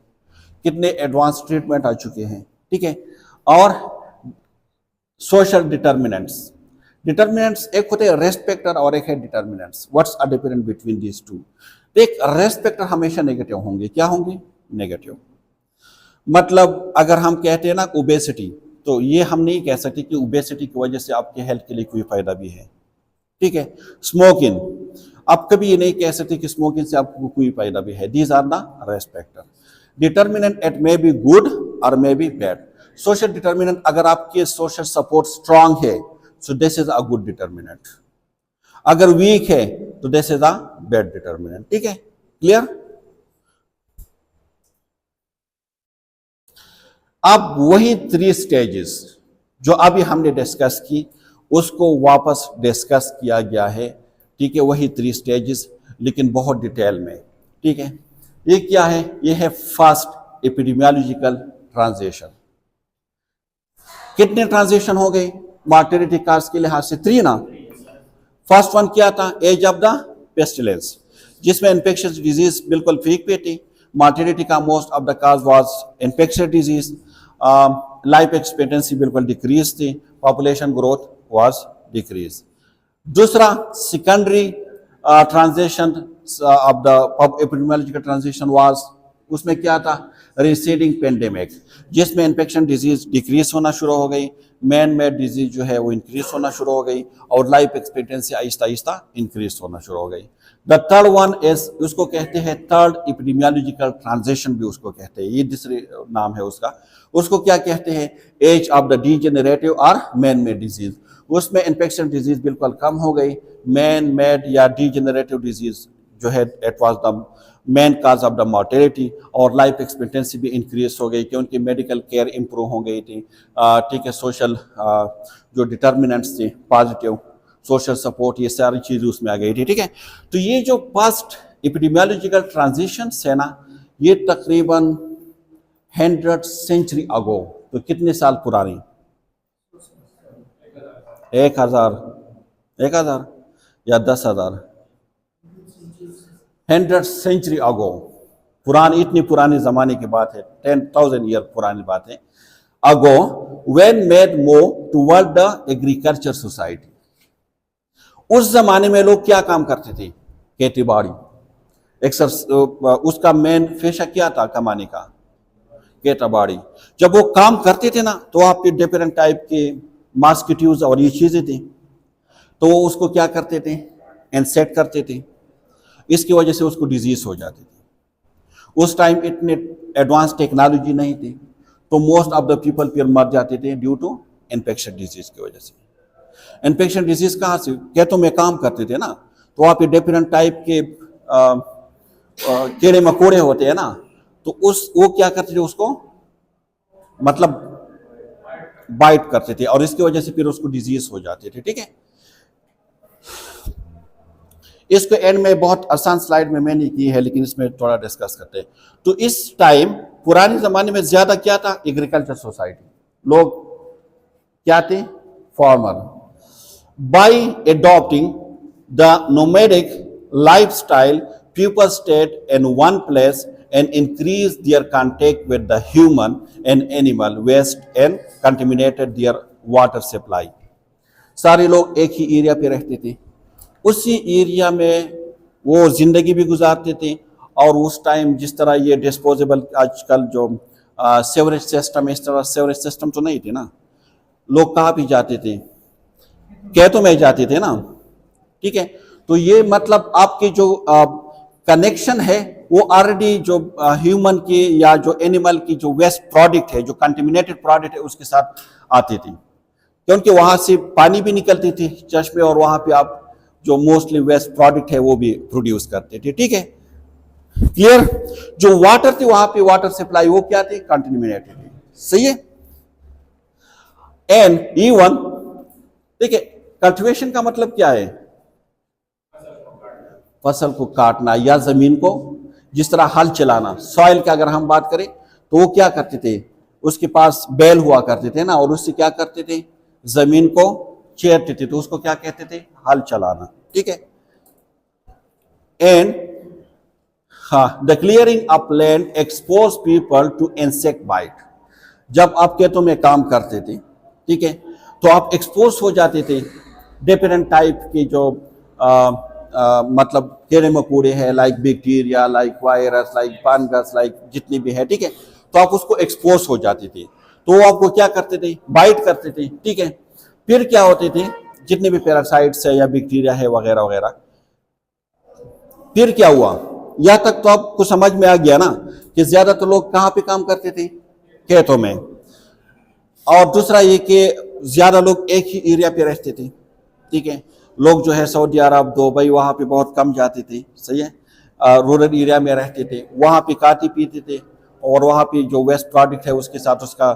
कितने एडवांस ट्रीटमेंट आ चुके हैं। ठीक है, और सोशल डिटर्मिनेंट्स, डिटर्मिनेंट्स एक होते हैं रेस्ट फैक्टर और एक है determinants. What's a difference between these two. देख, रेस्ट फैक्टर हमेशा नेगेटिव होंगे, क्या होंगे, नेगेटिव। मतलब अगर हम कहते हैं ना ओबेसिटी, तो ये हम नहीं कह सकते कि ओबेसिटी की वजह से आपके हेल्थ के लिए कोई फायदा भी है। ठीक है, स्मोकिंग, आप कभी ये नहीं कह सकते कि स्मोकिंग से आपको कोई फायदा भी है। These are the risk factor. Determinant it may be good or may be bad. Social determinant, अगर आपके सोशल सपोर्ट स्ट्रांग है so this is a good determinant, अगर वीक है तो this is a bad determinant. ठीक है, clear. अब वही 3 स्टेजेस जो अभी हमने डिस्कस की उसको वापस डिस्कस किया गया है। ठीक है, वही 3 स्टेजेस लेकिन बहुत डिटेल में। ठीक है, ये क्या है, ये है फर्स्ट एपिडेमियोलॉजिकल ट्रांजिशन। कितने ट्रांजिशन हो गए मॉर्टेलिटी काज के लिहाज से, 3 ना। फर्स्ट वन क्या था, एज ऑफ द पेस्टिलेंस, जिसमें इन्फेक्शियस डिजीज बिल्कुल पीक पे थी। मॉर्टेलिटी का most of the cause was infectious disease. Life expectancy बिल्कुल डिक्रीज थी, पॉपुलेशन ग्रोथ वाज डिक्रीज। दूसरा secondary transition of the epidemiological transition was, उसमें क्या था, रिसीडिंग पेंडेमिक, जिसमें इन्फेक्शन डिजीज डिक्रीज होना शुरू हो गई, मैन मेड डिजीज जो है वो इंक्रीज होना शुरू हो गई और life expectancy Aahista Aahista increase होना शुरू हो गई। द थर्ड वन इज, उसको कहते हैं थर्ड एपिडेमियोलॉजिकल ट्रांजिशन भी उसको कहते हैं, ये दूसरे नाम है उसका। उसको क्या कहते हैं, एज ऑफ द डीजेनरेटिव और मैन मेड डिजीज। उसमें इन्फेक्शन डिजीज बिल्कुल कम हो गई, मैन मेड या डीजेनरेटिव डिजीज जो है it was the main cause of the mortality, और लाइफ एक्सपेक्टेंसी भी इंक्रीज हो गई क्योंकि मेडिकल केयर इंप्रूव हो गई थी। ठीक है, सोशल जो डिटर्मिनेंट्स थे, पॉजिटिव सोशल सपोर्ट, ये सारी चीज़ें उसमें आ गई थी। ठीक है, तो ये जो फर्स्ट एपिडेमियोलॉजिकल ट्रांजिशन है ना, ये तकरीबन 100 सेंचुरी अगो, तो कितने साल पुरानी, 1000 या 10,000, 100 सेंचुरी अगो, पुरानी, इतनी पुराने जमाने की बात है, 10,000 ईयर पुरानी बात है। Ago when made move toward the agriculture society, उस जमाने में लोग क्या काम करते थे, खेती बाड़ी, उसका मेन पेशा क्या था, कमाने का, खेती बाड़ी। जब वो काम करते थे ना तो आपके डिफरेंट टाइप के मॉस्किटोज और ये चीजें थी, तो वो उसको क्या करते थे, इंसेक्ट करते थे, इसकी वजह से उसको डिजीज हो जाती थी। उस टाइम इतने एडवांस टेक्नोलॉजी नहीं थी, तो मोस्ट ऑफ द पीपल फिर मर जाते थे ड्यू टू इन्फेक्शन डिजीज की वजह से। इन्फेक्शन डिजीज कहाँ से? खेतों में काम करते थे ना, तो वहाँ पे डिफरेंट टाइप के कीड़े मकोड़े होते हैं ना, तो वो क्या करते थे, उसको मतलब बाइट करते थे और इसकी वजह से फिर उसको डिजीज हो जाते थे। ठीक है, इसको एंड में बहुत आसान स्लाइड में मैंने की है, लेकिन इसमें थोड़ा डिस्कस करते हैं। तो इस टाइम पुराने जमाने में ज्यादा क्या था, एग्रीकल्चर सोसाइटी, लोग क्या थे, farmer. By adopting the nomadic lifestyle, people stayed in one place and increase their contact with the human and animal waste and contaminated their water supply। सारे लोग एक ही एरिया पे रहते थे, उसी एरिया में वो जिंदगी भी गुजारते थे। और उस टाइम जिस तरह ये डिस्पोजेबल आजकल जो सेवरेज सिस्टम, इस तरह सेवरेज सिस्टम तो नहीं थे ना, लोग कहाँ भी जाते थे, खेतों में जाते थे ना। ठीक है, तो ये मतलब आपकी जो कनेक्शन है वो ऑलरेडी जो ह्यूमन की या जो एनिमल की जो वेस्ट प्रोडक्ट है, जो कंटेमिनेटेड प्रोडक्ट है, उसके साथ आती थी, क्योंकि वहां से पानी भी निकलती थी चश्मे, और वहां पे आप जो मोस्टली वेस्ट प्रोडक्ट है वो भी प्रोड्यूस करते थे। ठीक है, क्लियर? जो वाटर थी वहां पे वाटर सप्लाई वो क्या थी, कंटेमिनेटेड थी। सही है। एंड इवन देखिए, कल्टीवेशन का मतलब क्या है, फसल को काटना या जमीन को जिस तरह हल चलाना। सॉइल की अगर हम बात करें तो वो क्या करते थे, उसके पास बैल हुआ करते थे ना, और उससे क्या करते थे, जमीन को चेरते थे, तो उसको क्या कहते थे, हल चलाना। ठीक है। एंड हाँ, the clearing of land expose people to insect bite. जब आप खेतों में काम करते थे, ठीक है, तो आप एक्सपोज हो जाते थे डिफरेंट टाइप की जो मतलब कीड़े मकोड़े हैं, like bacteria, like virus, like fungus, like जितनी भी है। ठीक है, तो आप उसको एक्सपोज हो जाते थे, तो वो आपको क्या करते थे, बाइट करते थे। ठीक है, फिर क्या होते थे, जितने भी पैरासाइट्स है या बैक्टीरिया है वगैरह वगैरह, फिर क्या हुआ, यहां तक तो आपको समझ में आ गया ना कि ज्यादातर लोग कहाँ पे काम करते थे, खेतों में। और दूसरा ये कि ज्यादा लोग एक ही एरिया पे रहते थे। ठीक है, लोग जो है सऊदी अरब, दुबई, वहाँ पे बहुत कम जाते थे। सही है, रूरल एरिया में रहते थे, वहाँ पे खाते पीते थे, और वहाँ पे जो वेस्ट प्रोडक्ट है उसके साथ उसका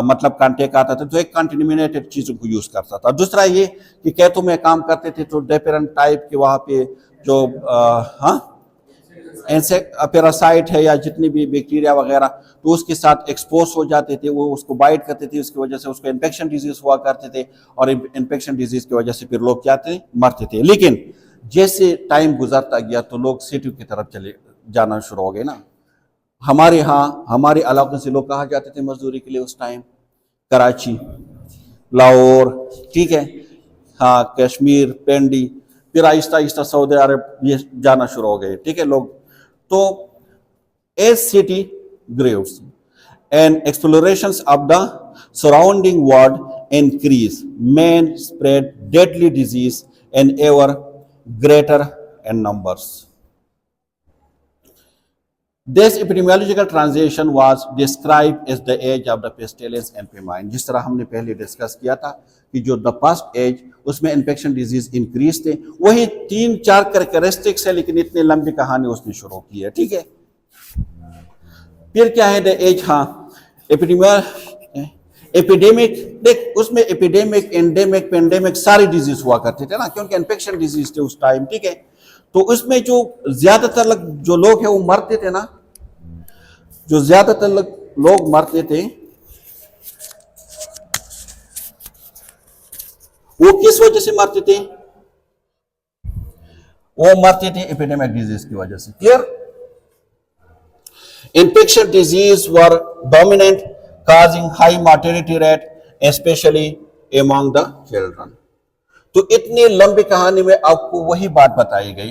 मतलब कांटेक्ट आता था, तो एक कंटेमिनेटेड चीज़ों को यूज़ करता था। दूसरा ये कि खेतों में काम करते थे तो डिफरेंट टाइप के वहाँ पे जो इंसेक्ट पैरासाइट है या जितनी भी बैक्टीरिया वगैरह, तो उसके साथ एक्सपोज हो जाते थे, वो उसको बाइट करते थे, उसकी वजह से उसको इन्फेक्शन डिजीज हुआ करते थे, और इन्फेक्शन डिजीज की वजह से फिर लोग क्या थे, मरते थे। लेकिन जैसे टाइम गुजरता गया तो लोग सिटी की तरफ चले जाना शुरू हो गए ना। हमारे यहाँ, हमारे इलाकों से लोग कहाँ जाते थे मजदूरी के लिए उस टाइम, कराची, लाहौर, ठीक है, हाँ, कश्मीर, पेंडी, फिर आहिस्ता आहिस्ता सऊदी अरब ये जाना शुरू हो गए। ठीक है लोग। तो as city grows and explorations of the surrounding world increase, man spread deadly disease in ever greater in numbers. This epidemiological transition was described as the age of the pestilence and famine। जिस तरह हमने पहले discuss किया था कि जो the first as, उसमें infection disease increase थे, वही 3-4 कैरेक्टरिस्टिक्स है, लेकिन इतनी लंबी कहानी उसने शुरू की है। ठीक है, फिर क्या है द एज, हाँ, एपिडेमिक, देख उसमें एपिडेमिक, एंडेमिक, पेंडेमिक सारी डिजीज हुआ करते थे ना, क्योंकि इन्फेक्शन डिजीज थे उस टाइम। ठीक है, तो उसमें जो ज्यादातर जो लोग हैं वो मरते थे ना, जो ज्यादातर लोग मरते थे वो किस वजह से मरते थे, वो मरते थे एपिडेमिक डिजीज की वजह से। Clear? Infection disease were dominant, causing high mortality rate specially among the children. तो इतनी लंबी कहानी में आपको वही बात बताई गई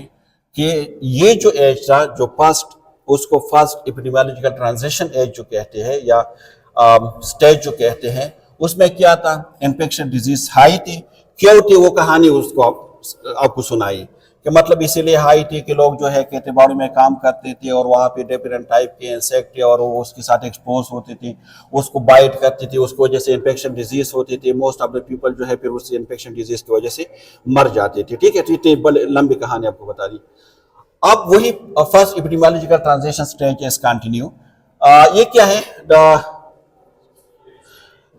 कि ये जो एज था, जो फर्स्ट, उसको फर्स्ट एपिडेमियोलॉजिकल ट्रांजिशन एज जो कहते हैं, या स्टेज जो कहते हैं, उसमें क्या था, इन्फेक्शन डिजीज हाई थी। क्यों थी वो कहानी उसको आपको सुनाई कि मतलब इसीलिए हाईटी के लोग जो है खेतीबाड़ी में काम करते थे और वहाँ पे डिफरेंट टाइप के इंसेक्ट और वो उसके साथ एक्सपोज होते थे, उसको बाइट करते थे, उसकी वजह से इन्फेक्शन डिजीज होती थी। मोस्ट ऑफ द पीपल जो है फिर उस इन्फेक्शन डिजीज की वजह से मर जाते थे। ठीक है, तो इतनी बड़ी लंबी कहानी आपको बता दी। अब वही first epidemiological transition stage is continue. ये क्या है? The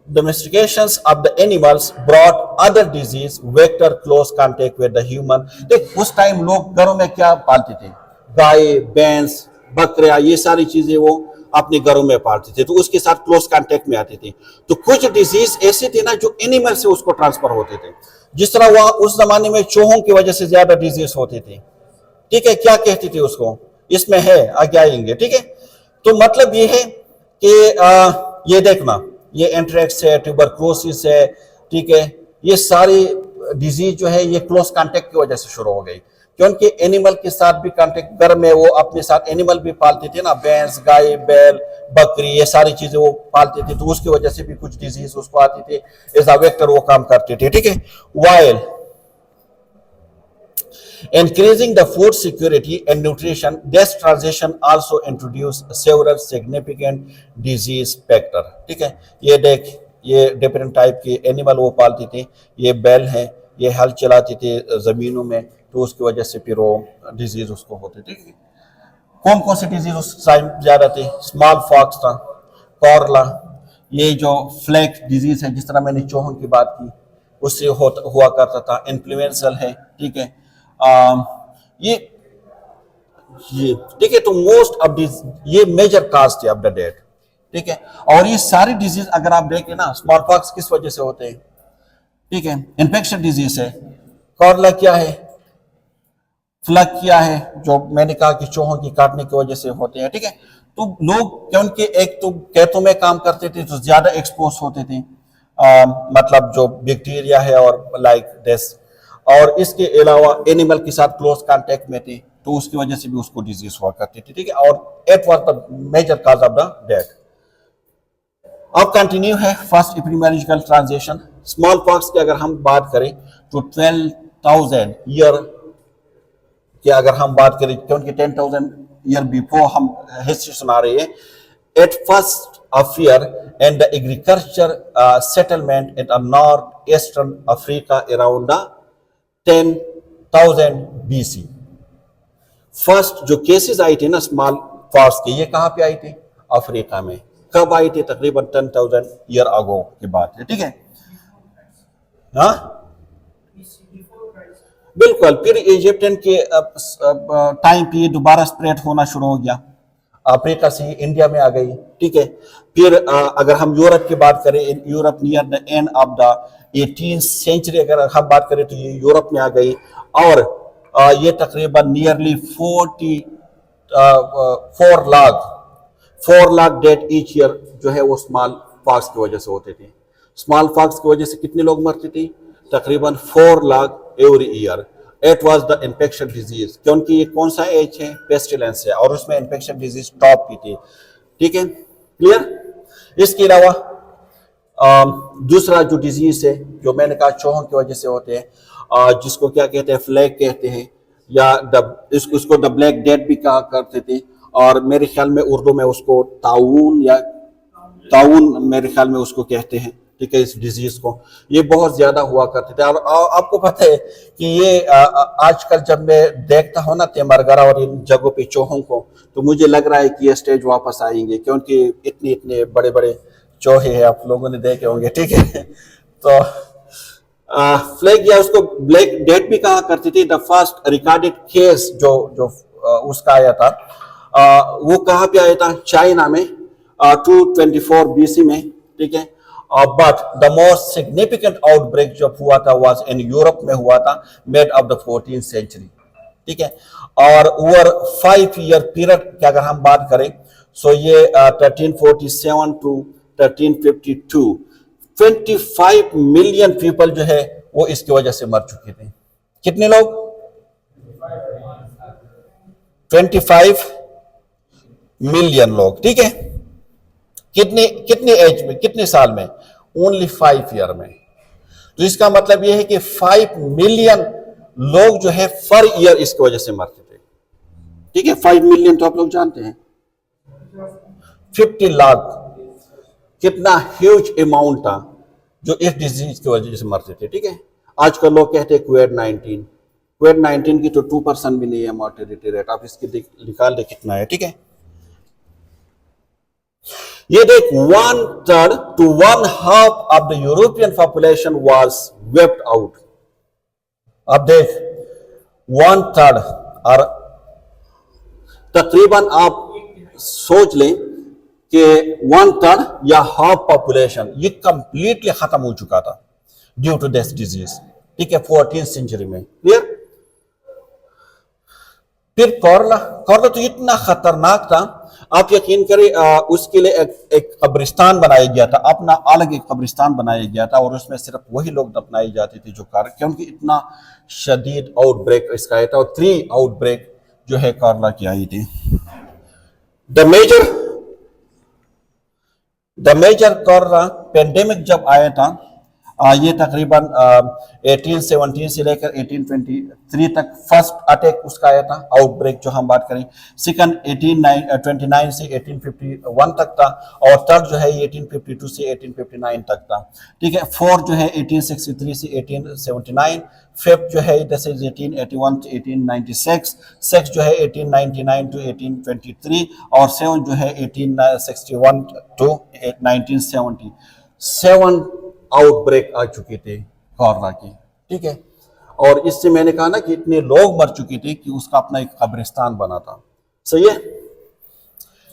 domestications of the animals brought other disease vector close contact with the human। देख उस टाइम लोग घरों में क्या पालते थे? गाय, भैंस, बकरियां, ये सारी चीजें वो अपने घरों में पालते थे, तो उसके साथ क्लोज कांटेक्ट में आते थे। तो कुछ डिजीज ऐसे थे ना जो एनिमल से उसको ट्रांसफर होते थे, जिस तरह वह उस जमाने में चूहों की वजह से ज्यादा डिजीज होते थे। ठीक है, क्या कहते थे उसको? इसमें है, आगे आएंगे। ठीक है, तो मतलब ये है कि ये देखना, ये एंट्रैक्स है, ट्यूबरक्लोसिस है। ठीक है, ये सारी डिजीज जो है ये क्लोज कांटेक्ट की वजह से शुरू हो गई, क्योंकि एनिमल के साथ भी कांटेक्ट, घर में वो अपने साथ एनिमल भी पालते थे ना, भैंस, गाय, बैल, बकरी, ये सारी चीजें वो पालते थे, तो उसकी वजह से भी कुछ डिजीज उसको आती थी, एज अ वेक्टर वो काम करते थे। ठीक है, while increasing the food security and nutrition, this transition also introduced several significant disease factor। ठीक है, ये देख, ये डिफरेंट टाइप के एनिमल वो पालते थे, ये बैल है, ये हल चलाते थे जमीनों में, तो उसकी वजह से फिर वो डिजीज उसको होते थे। कौन कौन से डिजीज उस टाइम ज्यादा थे? स्मॉल पॉक्स था, कॉर्ला, ये जो फ्लैग डिजीज है, जिस तरह मैंने चूहों की बात की, उससे हुआ करता था। इन्फ्लुएंसल है, ठीक है, ये ठीक है। तो मोस्ट ऑफ दिस ये मेजर काज थे ऑफ द डेथ। ठीक है, और ये सारी डिजीज अगर आप देखें ना, स्मॉल पॉक्स किस वजह से होते हैं? ठीक है, इन्फेक्शन डिजीज है। कॉर्ला क्या है? फ्लग क्या है? जो मैंने कहा कि चूहों की काटने की वजह से होते हैं। ठीक है, तो लोग क्योंकि एक तो खेतों में काम करते थे तो ज्यादा एक्सपोज होते थे, मतलब जो बैक्टीरिया है और लाइक दिस, और इसके अलावा एनिमल के साथ क्लोज कांटेक्ट में थे, तो उसकी वजह से भी उसको डिजीज हुआ करती थी। ठीक है, और it was the major cause of the death. अब कंटिन्यू है first epidemiological transition. Smallpox की अगर हम बात करें तो 12,000 ईयर की अगर हम बात करें, क्योंकि 10,000 ईयर बिफोर हम हिस्ट्री सुना रहे हैं। It first appear in the agriculture settlement in northeastern Africa around the 10,000 BC। First जो केसेस आई थी ना स्मॉल पॉक्स के, ये कहां पे आई थी? अफ्रीका में। कब आई थी? तकरीबन 10,000 ईयर अगो की बात है। ठीक है, हाँ बिल्कुल। फिर इजिप्टियन के टाइम पे दोबारा स्प्रेड होना शुरू हो गया, अफ्रीका से इंडिया में आ गई। ठीक है, फिर अगर हम यूरोप की बात करें, Europe near the end of the 18th century अगर हम बात करें तो ये यूरोप में आ गई, और ये तकरीबन nearly 4 lakh death each year जो है वो स्मॉल पॉक्स की वजह से होते थे। स्मॉल पॉक्स की वजह से कितने लोग मरते थे? तकरीबन 4 lakh every year. It was the infection disease, क्योंकि ये कौन सा एज है? पेस्टिलेंस है, और उसमें इन्फेक्शन डिजीज टॉप की थी। ठीक है, क्लियर। इसके अलावा दूसरा जो डिजीज है, जो मैंने कहा चूहों की वजह से होते हैं, जिसको क्या कहते हैं? फ्लैग कहते हैं, या उसको द ब्लैक डेथ भी कहा करते थे, और मेरे ख्याल में उर्दू में उसको ताउन या ताउन मेरे ख्याल में उसको कहते हैं। ठीक है, इस डिजीज को ये बहुत ज्यादा हुआ करते थे। और आपको पता है कि ये आजकल जब मैं देखता हूँ ना तेमरगरा और इन जगहों पे चूहों को, तो मुझे लग रहा है कि ये स्टेज वापस आएंगे, क्योंकि इतने इतने बड़े बड़े चूहे हैं, आप लोगों ने देखे होंगे। ठीक है, तो फ्लैग या उसको ब्लैक डेथ भी कहा करती थी। द फर्स्ट रिकॉर्डेड केस जो उसका आया था, वो कहाँ पे आया था? चाइना में 224 BC में। ठीक है, but the most significant outbreak जब हुआ था वाज इन यूरोप में हुआ था, mid of the 14th century. ठीक है, और ओवर 5 ईयर पीरियड की अगर हम बात करें, सो ये 1347 टू 1352 25 मिलियन पीपल जो है वो इसकी वजह से मर चुके थे। कितने लोग? 25 मिलियन लोग। ठीक है, कितने एज में, कितने साल में? ओनली 5 ईयर में। तो इसका मतलब यह है कि 5 मिलियन लोग जो है पर ईयर इसकी वजह से मरते थे। ठीक है, 5 मिलियन तो आप लोग जानते हैं, 50 लाख कितना ह्यूज अमाउंट था जो इस डिजीज की वजह से मरते थे। ठीक है, आजकल लोग कहते हैं कोविड-19 की तो 2% भी नहीं है मॉर्टेलिटी रेट, आप इसकी निकाल दे कितना है। ठीक है, ये देख 1/3 to 1/2 of the European population was wiped out। अब देख 1/3 और तकरीबन आप सोच लें कि 1/3 या हाफ पॉपुलेशन ये कंप्लीटली खत्म हो चुका था ड्यू टू दिस डिजीज। ठीक है, 14th सेंचुरी में। क्लियर। फिर कोरोना तो इतना खतरनाक था, आप यकीन करें उसके लिए एक कब्रिस्तान बनाया गया था, अपना अलग एक कब्रिस्तान बनाया गया था, और उसमें सिर्फ वही लोग दफनाए जाते थे जो क्योंकि इतना शदीद आउटब्रेक इसका आया था, और 3 आउटब्रेक जो है कोरोना की आई थी। द मेजर कोरोना पेंडेमिक जब आया था, ये तकरीबन 1817 से लेकर 1823 तक फर्स्ट अटैक उसका आया था, आउटब्रेक जो हम बात करें। सेकंड 1829 से 1851 तक था, और थर्ड जो है 1852 से 1859 तक था। ठीक है, फोर्थ जो है 1863 से 1879, फिफ्थ जो है दिस इज 1881 to 1896, सिक्स जो है 1899 to 1823, और सेवन जो है 1861 to 1970। 7 आउटब्रेक आ चुकी थी कोरोना की। ठीक है, और इससे मैंने कहा ना कि इतने लोग मर चुके थे कि उसका अपना एक कब्रिस्तान बना था। सही है,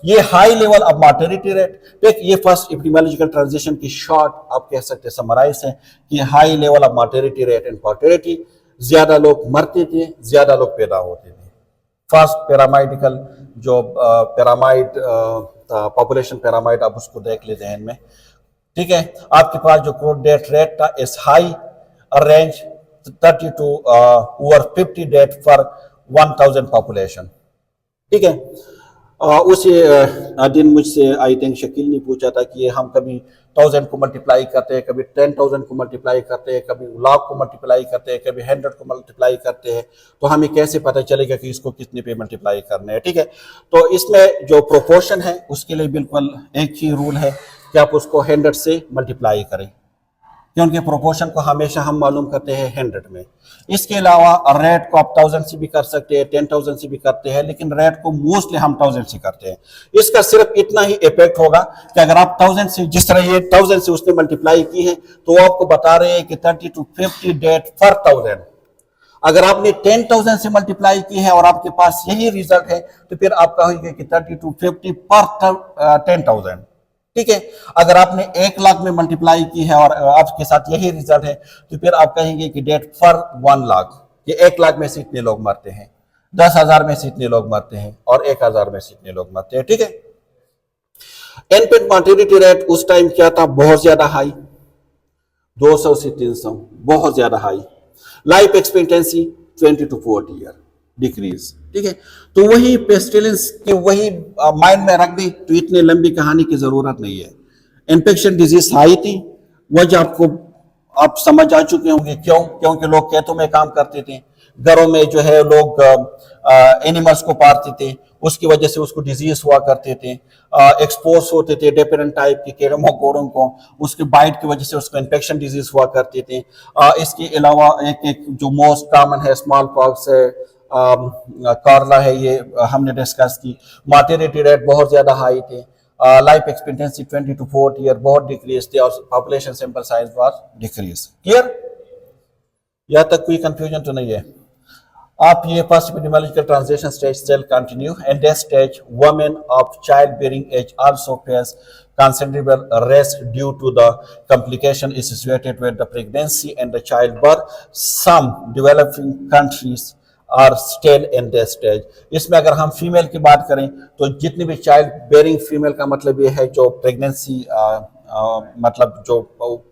ये high level of mortality rate. देख, ये फर्स्ट एपिडेमियोलॉजिकल ट्रांजिशन की शॉर्ट आप कह सकते हैं समराइज है कि high level of mortality rate and mortality, ज्यादा लोग मरते थे, ज्यादा लोग पैदा होते थे। फर्स्ट पिरामिडिकल जो पिरामिड पॉपुलेशन पिरामिड, आप उसको देख ले ध्यान में। ठीक है, आपके पास जो ग्रोथ डेथ रेट था इस high range 30 to over 50 death for 1000 population. ठीक है, उसी दिन मुझसे आई थिंक शकील ने पूछा था कि हम कभी 1000 को मल्टीप्लाई करते हैं, कभी 10,000 को मल्टीप्लाई करते हैं, कभी लाख को मल्टीप्लाई करते हैं, कभी 100 को मल्टीप्लाई करते हैं, तो हमें कैसे पता चलेगा कि इसको कितने पे मल्टीप्लाई करने हैं। ठीक है, तो इसमें जो प्रोपोर्शन है उसके लिए बिल्कुल एक ही रूल है कि आप उसको 100 से मल्टीप्लाई करें, क्योंकि प्रोपोर्शन को हमेशा हम मालूम करते हैं 100 में। इसके अलावा रेट को आप 1000 से भी कर सकते हैं, 10,000 से भी करते हैं, लेकिन रेट को मोस्टली हम 1000 से करते हैं। इसका सिर्फ इतना ही इफेक्ट होगा कि अगर आप 1000 से, जिस तरह ये 1000 से उसने मल्टीप्लाई की है, तो आपको बता रहे हैं कि 30 to 50 डेथ फॉर 1000। अगर आपने 10,000 से मल्टीप्लाई की है और आपके पास यही रिजल्ट है, तो फिर आप कहेंगे कि 30 to 50 पर 10,000। ठीक है, अगर आपने 1 लाख में मल्टीप्लाई की है और आपके साथ यही रिजल्ट है, तो फिर आप कहेंगे कि डेथ फॉर 1 लाख, ये 1 लाख में से इतने लोग मरते हैं, 10,000 में से इतने लोग मरते हैं, और 1,000 में से इतने लोग मरते हैं। ठीक है, इन्फेंट मॉर्टेलिटी रेट उस टाइम क्या था, बहुत ज्यादा हाई, 200 से 300, बहुत ज्यादा high. Life expectancy 20 to 40 year decrease. ठीक है, तो वही पेस्टिलेंस की वही माइंड में रख दी, तो इतनी लंबी कहानी की जरूरत नहीं है। इन्फेक्शन डिजीज आई थी, वजह आपको आप समझ आ चुके होंगे क्यों, क्योंकि लोग खेतों में काम करते थे, घरों में जो है लोग एनिमल्स को पालते थे, उसकी वजह से उसको डिजीज हुआ करते थे, एक्सपोज होते थे डिफरेंट टाइप के कीड़े मकोड़ों को, उसके बाइट की वजह से उसको इन्फेक्शन डिजीज हुआ करते थे। इसके अलावा एक जो मोस्ट कॉमन है स्मॉल पॉक्स है, कोरोना है, ये हमने डिस्कस की। मॉर्टेलिटी रेट बहुत ज्यादा हाई थे, लाइफ एक्सपेक्टेंसी 20 to 40 ईयर बहुत डिक्रीज थे, और population sample size was decrease. Clear, यहाँ तक कोई कंफ्यूजन तो नहीं है। आप ये first epidemiological transition stage still continue, and this stage women of child bearing age also face considerable risk due to the complication associated with the pregnancy and the childbirth. Some developing countries are still in this stage. इसमें अगर हम female की बात करें, तो जितनी भी child bearing female का मतलब ये है जो प्रेगनेंसी मतलब जो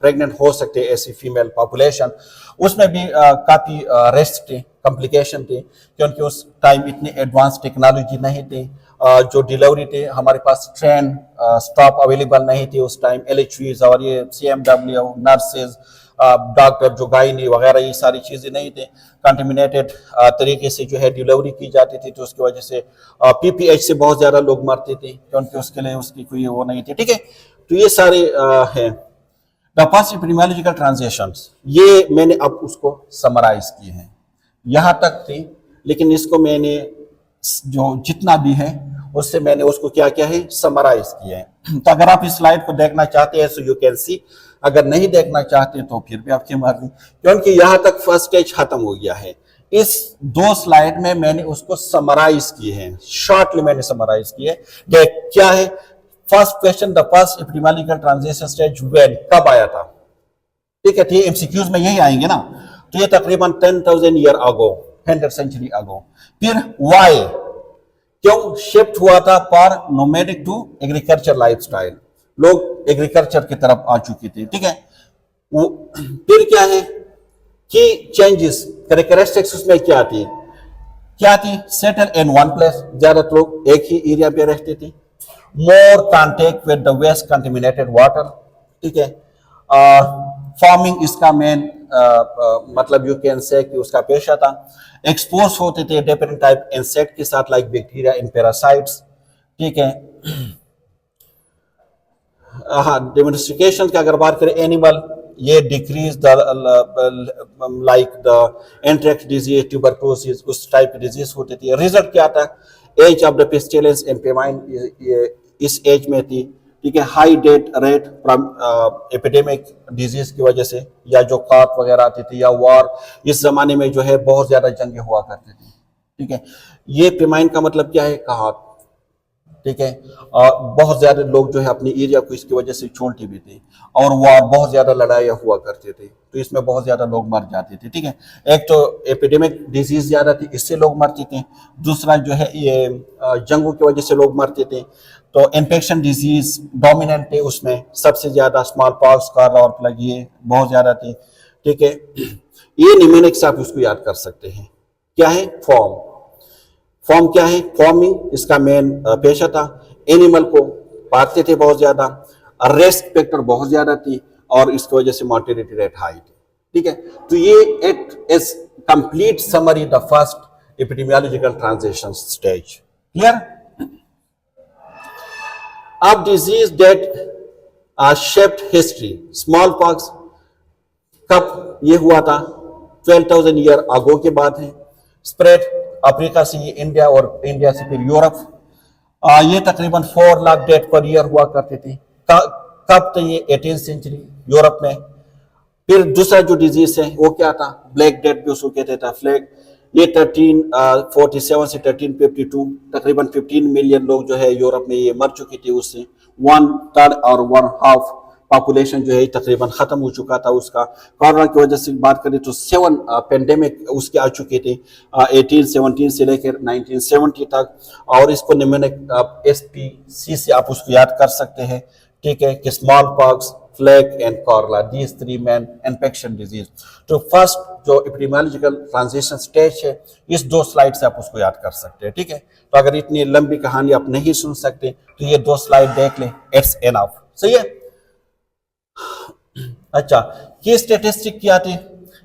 प्रेग्नेंट हो सकते हैं ऐसी फीमेल पॉपुलेशन, उसमें भी काफ़ी रिस्क थे, कॉम्प्लिकेशन थे, क्योंकि उस टाइम इतनी एडवांस टेक्नोलॉजी नहीं थी। जो डिलीवरी थे, हमारे पास ट्रेन स्टॉप अवेलेबल नहीं थे उस टाइम, LHVs और ये CMW नर्सेज डॉक्टर जो गायनी वगैरह ये सारी चीज़ें नहीं थे, कंटेमिनेटेड तरीके से जो है डिलीवरी की जाती थी, तो उसकी वजह से पीपीएच से बहुत ज़्यादा लोग मरते थे क्योंकि उसके लिए उसकी कोई वो नहीं थी। ठीक है, तो ये सारे हैं द फर्स्ट एपिडेमियोलॉजिकल ट्रांजिशंस, ये मैंने अब उसको समराइज किए हैं, यहाँ तक थी, लेकिन इसको मैंने जो जितना भी है उससे मैंने उसको क्या क्या है समराइज किया है। तो अगर आप इस स्लाइड को देखना चाहते हैं सो यू कैन सी, अगर नहीं देखना चाहते तो फिर भी आपकी मर्जी, क्योंकि यहाँ तक फर्स्ट स्टेज खत्म हो गया है। इस 2 स्लाइड में मैंने उसको समराइज किए हैं, शॉर्टली मैंने समराइज किए। देख क्या है, first question, the first epidemiological transition stage when, कब आया था। ठीक है, तो एमसीक्यूज में यही आएंगे ना, तो ये तकरीबन 10,000 ईयर अगो, 100 सेंचुरी अगो। फिर वाई, क्यों शिफ्ट हुआ था for nomadic to agriculture lifestyle, लोग एग्रीकल्चर की तरफ आ चुके थे। ठीक है, फिर क्या है कि चेंजेस कैरेक्टरिस्टिक्स उसमें क्या थी सेटल इन वन प्लेस, ज्यादातर लोग एक ही एरिया पे रहते थे। More contact with the waste contaminated water. ठीक है, फार्मिंग इसका मेन मतलब यू कैन से कि उसका पेशा था। एक्सपोज होते थे डिफरेंट टाइप इंसेक्ट के साथ, लाइक बैक्टीरिया एंड पैरासाइट्स। ठीक है, हाँ, डोमेस्टिकेशन की अगर बात करें एनिमल, ये decrease the like the anthrax disease, tuberculosis, उस टाइप की डिजीज होती थी। रिजल्ट क्या था, age of the pestilence and famine इस एज में थी। ठीक है, high death rate from epidemic disease की वजह से, या जो काट वगैरह आती थी, या वॉर, इस जमाने में जो है बहुत ज्यादा जंगें हुआ करती थी। ठीक है, ये पेमाइन का मतलब क्या है, कहात। ठीक है, और बहुत ज्यादा लोग जो है अपनी एरिया को इसकी वजह से छोड़ते भी थे, और वॉर, बहुत ज्यादा लड़ाइयाँ हुआ करते थे, तो इसमें बहुत ज्यादा लोग मर जाते थे। ठीक है, एक तो एपिडेमिक डिजीज ज्यादा थी, इससे लोग मरते थे। दूसरा जो है ये जंगों की वजह से लोग मरते थे। तो इन्फेक्शन डिजीज डोमिनेंट थे, उसमें सबसे ज्यादा स्मॉल पॉक्स, कॉलरा और प्लेग, ये बहुत ज्यादा थी। ठीक है, ये निमोनिक्स आप उसको याद कर सकते हैं। क्या है, फॉर्म क्या है, फॉर्मिंग इसका मेन पेशा था। एनिमल को पालते थे बहुत ज्यादा, रेस्ट फैक्टर बहुत ज्यादा थी, और इसकी वजह से मॉर्टेलिटी रेट हाई थी। ठीक है, तो ये it is complete summary the first epidemiological transition stage. Clear. अब disease death shaped history, smallpox कब ये हुआ था, 12,000 ईयर अगो के बाद है। स्प्रेड अफ्रीका से ये इंडिया, और इंडिया से फिर यूरोप। ये तकरीबन 4 लाख डेथ पर ईयर हुआ करते थे। कब तो ये 18th सेंचुरी यूरोप में। फिर दूसरा जो डिजीज है वो क्या था, ब्लैक डेथ भी उसको कहते थे, फ्लैग। ये 1347 से 1352 तकरीबन 15 मिलियन लोग जो है यूरोप में ये मर चुके थे। उससे 1/3 और 1/2 पॉपुलेशन जो है तकरीबन खत्म हो चुका था उसका। कोरोना की वजह से बात करें तो 7 पेंडेमिक उसके आ चुके थे 1817 से लेकर 1970 तक। और इसको निम्नलिखित SPC से आप उसको याद कर सकते हैं। ठीक है, कि small pox, flag and cholera, these 3 main infection disease. तो फर्स्ट जो एपिडेमियोलॉजिकल ट्रांजिशन स्टेज है, इस 2 स्लाइड से आप उसको याद कर सकते हैं। ठीक है, तो अगर इतनी लंबी कहानी आप नहीं सुन सकते तो ये 2 स्लाइड देख लें, इट्स एनफ। सही है। अच्छा, की स्टेटिस्टिक क्या थी,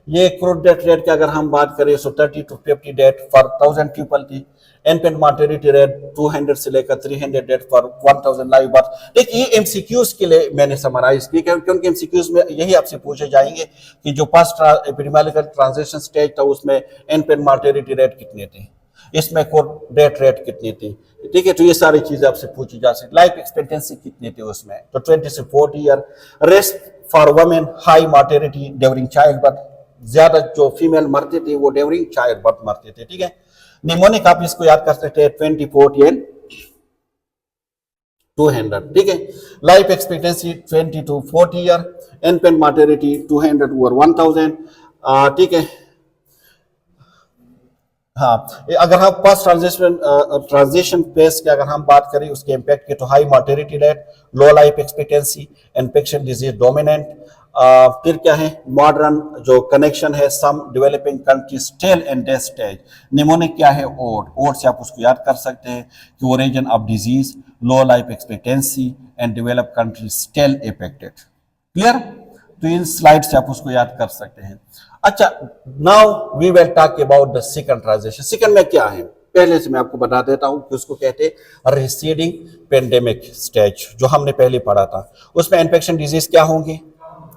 ये क्रूड डेथ रेट की अगर हम बात करें तो 30 to 50 डेथ फॉर 1000 पीपल थी। इन्फेंट मॉर्टेलिटी रेट 200 से लेकर 300 डेथ फॉर 1000 लाइव बर्थ। देखिए ये एमसीक्यूज के लिए मैंने समराइज की, क्योंकि एमसीक्यूज में यही आपसे पूछे जाएंगे कि जो फर्स्ट एपिडेमियोलॉजिकल ट्रांजिशन स्टेज था उसमें इन्फेंट मॉर्टेलिटी रेट कितने थे, इसमें डेथ रेट कितनी थी। ठीक है, तो ये सारी चीजें आपसे पूछी जा सकती। लाइफ एक्सपेक्टेंसी कितनी थी उसमें, तो 20 से 40 year. Rest for women, high mortality during child birth, ज्यादा जो फीमेल मरते थे वो ड्यूरिंग चाइल्ड बर्थ मरते थे। ठीक है, निमोनिक आप इसको याद कर सकते हैं 20, 40 एंड 200। ठीक है, life expectancy 20 to 40 year, infant mortality 200 over 1000। ठीक है, हाँ, अगर हम फर्स्ट ट्रांजिशन फेज की अगर हम बात करें उसके इम्पैक्ट की, तो high mortality rate, low life expectancy, infection disease dominant. फिर क्या है, मॉडर्न जो कनेक्शन है, some developing country still in death stage. Mnemonic क्या है, ओड से आप उसको याद कर सकते हैं कि origin of disease, low life expectancy and develop country still affected. Clear. तो इन स्लाइड से आप उसको याद कर सकते हैं। अच्छा, now we will talk about the second transition. Second में क्या है, पहले से मैं आपको बता देता हूं कि उसको कहते हैं रिसीडिंग पेंडेमिक स्टेज, जो हमने पहले पढ़ा था। उसमें इन्फेक्शन डिजीज क्या होंगी,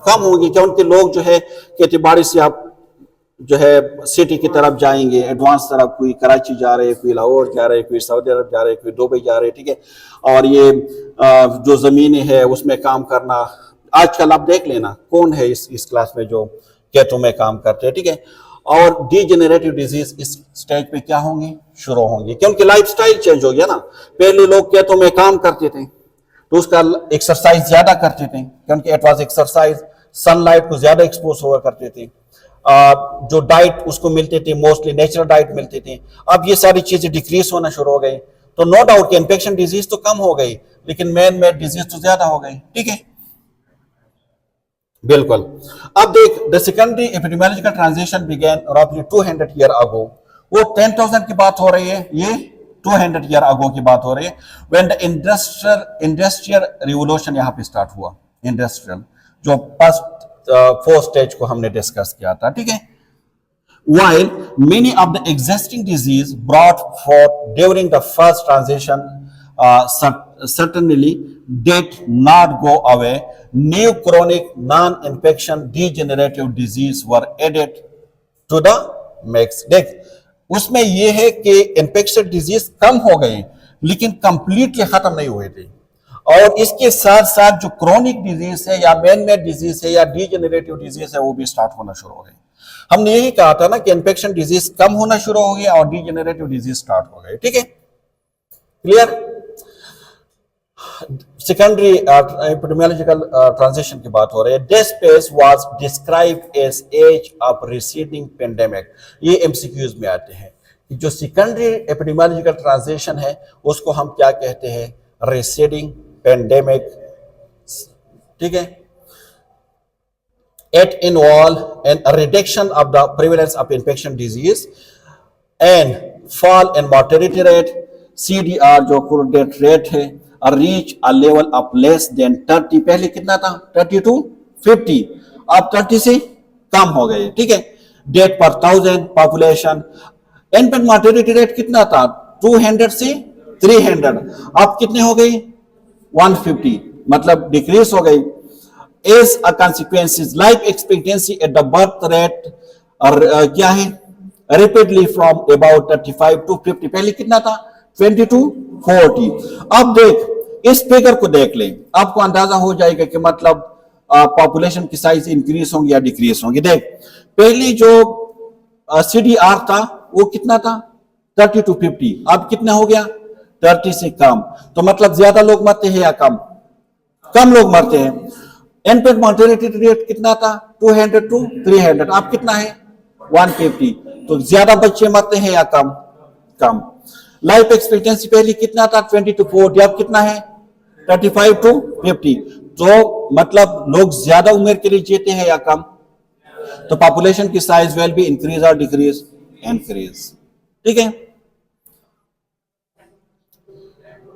कम होंगी, क्योंकि लोग जो है खेती बाड़ी से आप जो है सिटी की तरफ जाएंगे, एडवांस तरफ, कोई कराची जा रहे, कोई लाहौर जा रहे, कोई सऊदी अरब जा रहे, कोई दुबई जा रहे, ठीक है। और ये जो ज़मीनें है उसमें काम करना, आजकल आप देख लेना कौन है इस क्लास में जो खेतों में काम करते हैं, ठीक है। और डीजेनरेटिव डिजीज इस स्टेज पे क्या होंगी, शुरू होंगी, क्योंकि लाइफस्टाइल चेंज हो गया ना। पहले लोग खेतों में काम करते थे तो उसका एक्सरसाइज ज्यादा करते थे, क्योंकि इट वाज एक्सरसाइज, सनलाइट को ज्यादा एक्सपोज हुआ करते थे। जो डाइट उसको मिलते थे मोस्टली नेचुरल डाइट मिलते थे। अब ये सारी चीजें डिक्रीज होना शुरू हो गई, तो नो डाउट कि इन्फेक्शन डिजीज तो कम हो गई, लेकिन मैन मेड डिजीज तो ज्यादा हो गई, ठीक है, बिल्कुल। अब देख, the secondary epidemiological transition begin रफली 200 ईयर अगो। वो 10,000 की बात हो रही है, ये 200 ईयर अगो की बात हो रही है, व्हेन द इंडस्ट्रियल रिवोल्यूशन यहाँ पे स्टार्ट हुआ। इंडस्ट्रियल जो फर्स्ट 4 स्टेज को हमने डिस्कस किया था, ठीक है। While many of the existing disease brought forth during the first transition certainly did not go away, new chronic non-infection degenerative disease were added to the mix. देख, उसमें यह है कि इन्फेक्शन डिजीज कम हो गई लेकिन कंप्लीटली खत्म नहीं हुए थे, और इसके साथ साथ जो क्रोनिक डिजीज है या मैन मेड डिजीज है या डीजेनरेटिव डिजीज है वो भी स्टार्ट होना शुरू हो गए। हमने यही कहा था ना कि इन्फेक्शन डिजीज कम होना शुरू हो गया और डीजेनरेटिव डिजीज स्टार्ट हो गए, ठीक है, क्लियर। सेकेंडरी एपिडेमियोलॉजिकल ट्रांजिशन की बात हो रही है। This phase was described as age of receding pandemic. ये एमसीक्यूज में आते हैं कि जो सेकेंडरी एपिडेमियोलॉजिकल ट्रांजिशन है उसको हम क्या कहते हैं, रिसीडिंग पेंडेमिक, ठीक है। It involve a reduction of the prevalence of infection disease and fall in mortality rate, CDR जो cure death rate है, reach a level of less than 30। पहले कितना था, 30 to 50, अब 30 से कम हो गए, ठीक है। डेथ पर 1000 पॉपुलेशन। इनफेंट mortality rate कितना था, 200 से 300, अब कितने हो गई, 150, मतलब डिक्रीज हो गई। As a consequences, life expectancy at the birth rate क्या है, rapidly from about 35 to 50, पहले कितना था, 20 to 40। अब देख, इस फिगर को देख ले, आपको अंदाजा हो जाएगा कि मतलब पॉपुलेशन की साइज इंक्रीज होंगी या डिक्रीज होंगी। देख, पहले जो CDR था वो कितना था, 30 to 50, अब कितना हो गया, 30 से कम, तो मतलब ज्यादा लोग मरते हैं या कम, कम लोग मरते हैं। इनफेंट मोर्टेलिटी रेट कितना था, 200 to 300, अब कितना है, 150, तो ज्यादा बच्चे मरते हैं या कम, कम। लाइफ एक्सपेक्टेंसी पहले कितना था, 20 to 40, अब कितना है, 35 to 50, तो मतलब लोग ज्यादा उम्र के लिए जीते हैं या कम, तो पॉपुलेशन की साइज विल बी इंक्रीज और डिक्रीज, इंक्रीज, ठीक है।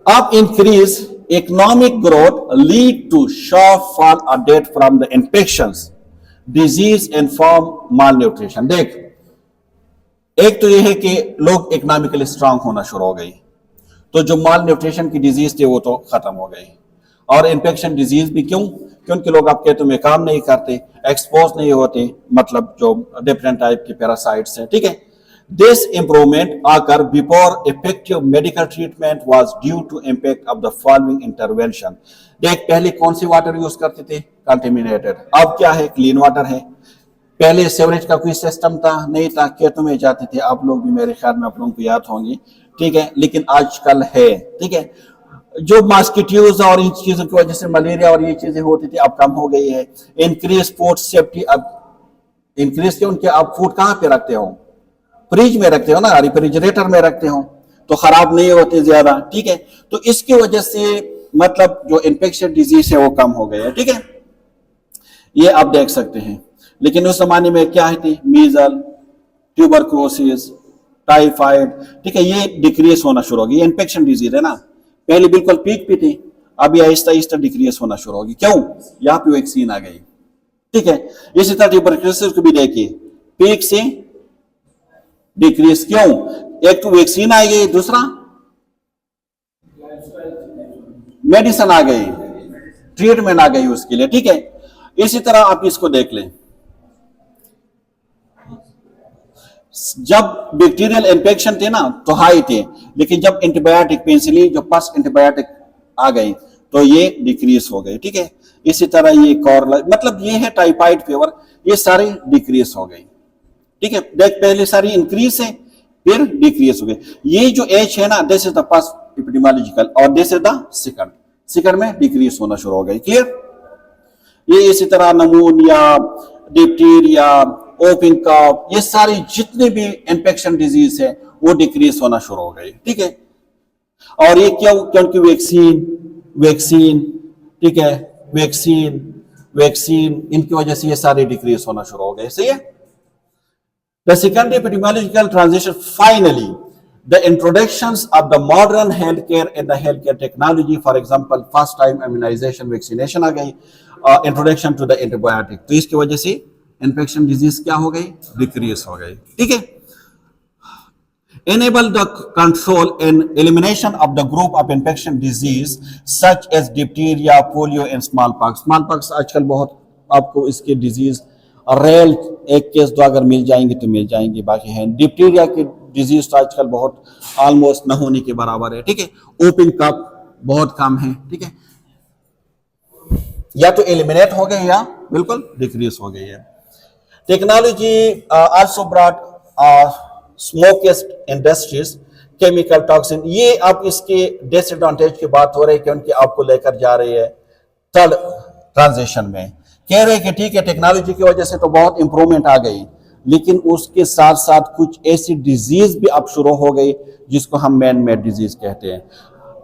अब increase economic growth lead to shortfall or death from the infections, disease and from malnutrition। देख, एक तो यह है कि लोग इकोनॉमिकली स्ट्रांग होना शुरू हो गई, तो जो माल न्यूट्रिशन की डिजीज थी वो तो खत्म हो गई, और इन्फेक्शन डिजीज भी क्यों, क्योंकि लोग अब खेतों में काम नहीं करते, एक्सपोज नहीं होते, मतलब जो डिफरेंट टाइप के पैरासाइट्स हैं, ठीक है। This improvement occurred before effective medical treatment was due to impact of the following intervention। देख, पहले कौन सी वाटर यूज करते थे, कंटेमिनेटेड, अब क्या है, क्लीन वाटर है। पहले सेवरेज का कोई सिस्टम था नहीं था, खेतों में जाते थे, आप लोग भी मेरे ख्याल में आप लोगों को याद होंगी, ठीक है, लेकिन आजकल है, ठीक है। जो मॉस्किटोज और इन चीजों की वजह से मलेरिया और ये चीजें होती थी अब कम हो गई है। इंक्रीज फूड सेफ्टी, अब इंक्रीज क्यों, उनके आप फूड कहाँ पे रखते हो, फ्रिज में रखते हो ना, रेफ्रिजरेटर में रखते हो, तो खराब नहीं होते ज्यादा, ठीक है। तो इसकी वजह से मतलब जो इन्फेक्शन डिजीज है वो कम हो गया है, ठीक है, ये आप देख सकते हैं। लेकिन उस जमाने में क्या थी, मीजल, ट्यूबरक्लोसिस, टाइफाइड, ठीक है, ये डिक्रीज होना शुरू होगी। ये इन्फेक्शन डिजीज है ना, पहले बिल्कुल पीक पे थी, अभी आहिस्ता आहिस्ता डिक्रीज होना शुरू होगी। क्यों, यहाँ पे वैक्सीन आ गई, ठीक है। इसी तरह ट्यूबरक्लोसिस को भी देखिए, पीक से डिक्रीज, क्यों? एक तो वैक्सीन आ गई, दूसरा मेडिसिन आ गई, ट्रीटमेंट आ गई उसके लिए, ठीक है। इसी तरह आप इसको देख लें, जब बैक्टीरियल इन्फेक्शन थे ना तो हाई थे, लेकिन जब एंटीबायोटिक पेनिसिलिन जो फर्स्ट एंटीबायोटिक आ गई तो ये डिक्रीज हो गए, ठीक है। इसी तरह ये मतलब ये है टाइफाइड फीवर, ये सारे डिक्रीज हो गई, ठीक है। देख पहले सारी इंक्रीज है फिर डिक्रीज हो गए। ये जो एज है ना, this is the first epidemiological और दिस इज द सेकंड में डिक्रीज होना शुरू हो गई, क्लियर। ये इसी तरह नमूनिया, डिप्टीरिया, ओपिंग कफ, ये सारी जितने भी इन्फेक्शन डिजीज है वो डिक्रीज होना शुरू हो गई, ठीक है। और ये क्यों? क्योंकि वैक्सीन, ठीक है, वैक्सीन इनकी वजह से ये सारे डिक्रीज होना शुरू हो गए, सही है। The second epidemiological transition, finally, the introductions of the modern healthcare and the healthcare technology, for example, first time immunization, vaccination आ गई, introduction to the antibiotic, तो इसकी वजह से infection disease क्या हो गई? Decrease हो गई, ठीक है। Enable the control and elimination of the group of infection disease such as diphtheria, polio and smallpox. Smallpox आजकल बहुत आपको इसके डिजीज रेल एक केस दो अगर मिल जाएंगे तो मिल जाएंगे, बाकी है डिप्टीरिया की डिजीज तो आजकल बहुत ऑलमोस्ट न होने के बराबर है, ठीक है। ओपिंग कफ बहुत कम है, ठीक है, या तो एलिमिनेट हो गए या बिल्कुल डिक्रीज हो गई है। Technology also brought smokestack industries, chemical toxin, ये अब इसके डिसएडवांटेज की बात हो रही है क्योंकि आपको लेकर जा रही है थर्ड ट्रांजिशन में। कह रहे कि ठीक है टेक्नोलॉजी की वजह से तो बहुत इंप्रूवमेंट आ गई, लेकिन उसके साथ साथ कुछ ऐसी डिजीज भी अब शुरू हो गई जिसको हम मैन मेड डिजीज कहते हैं।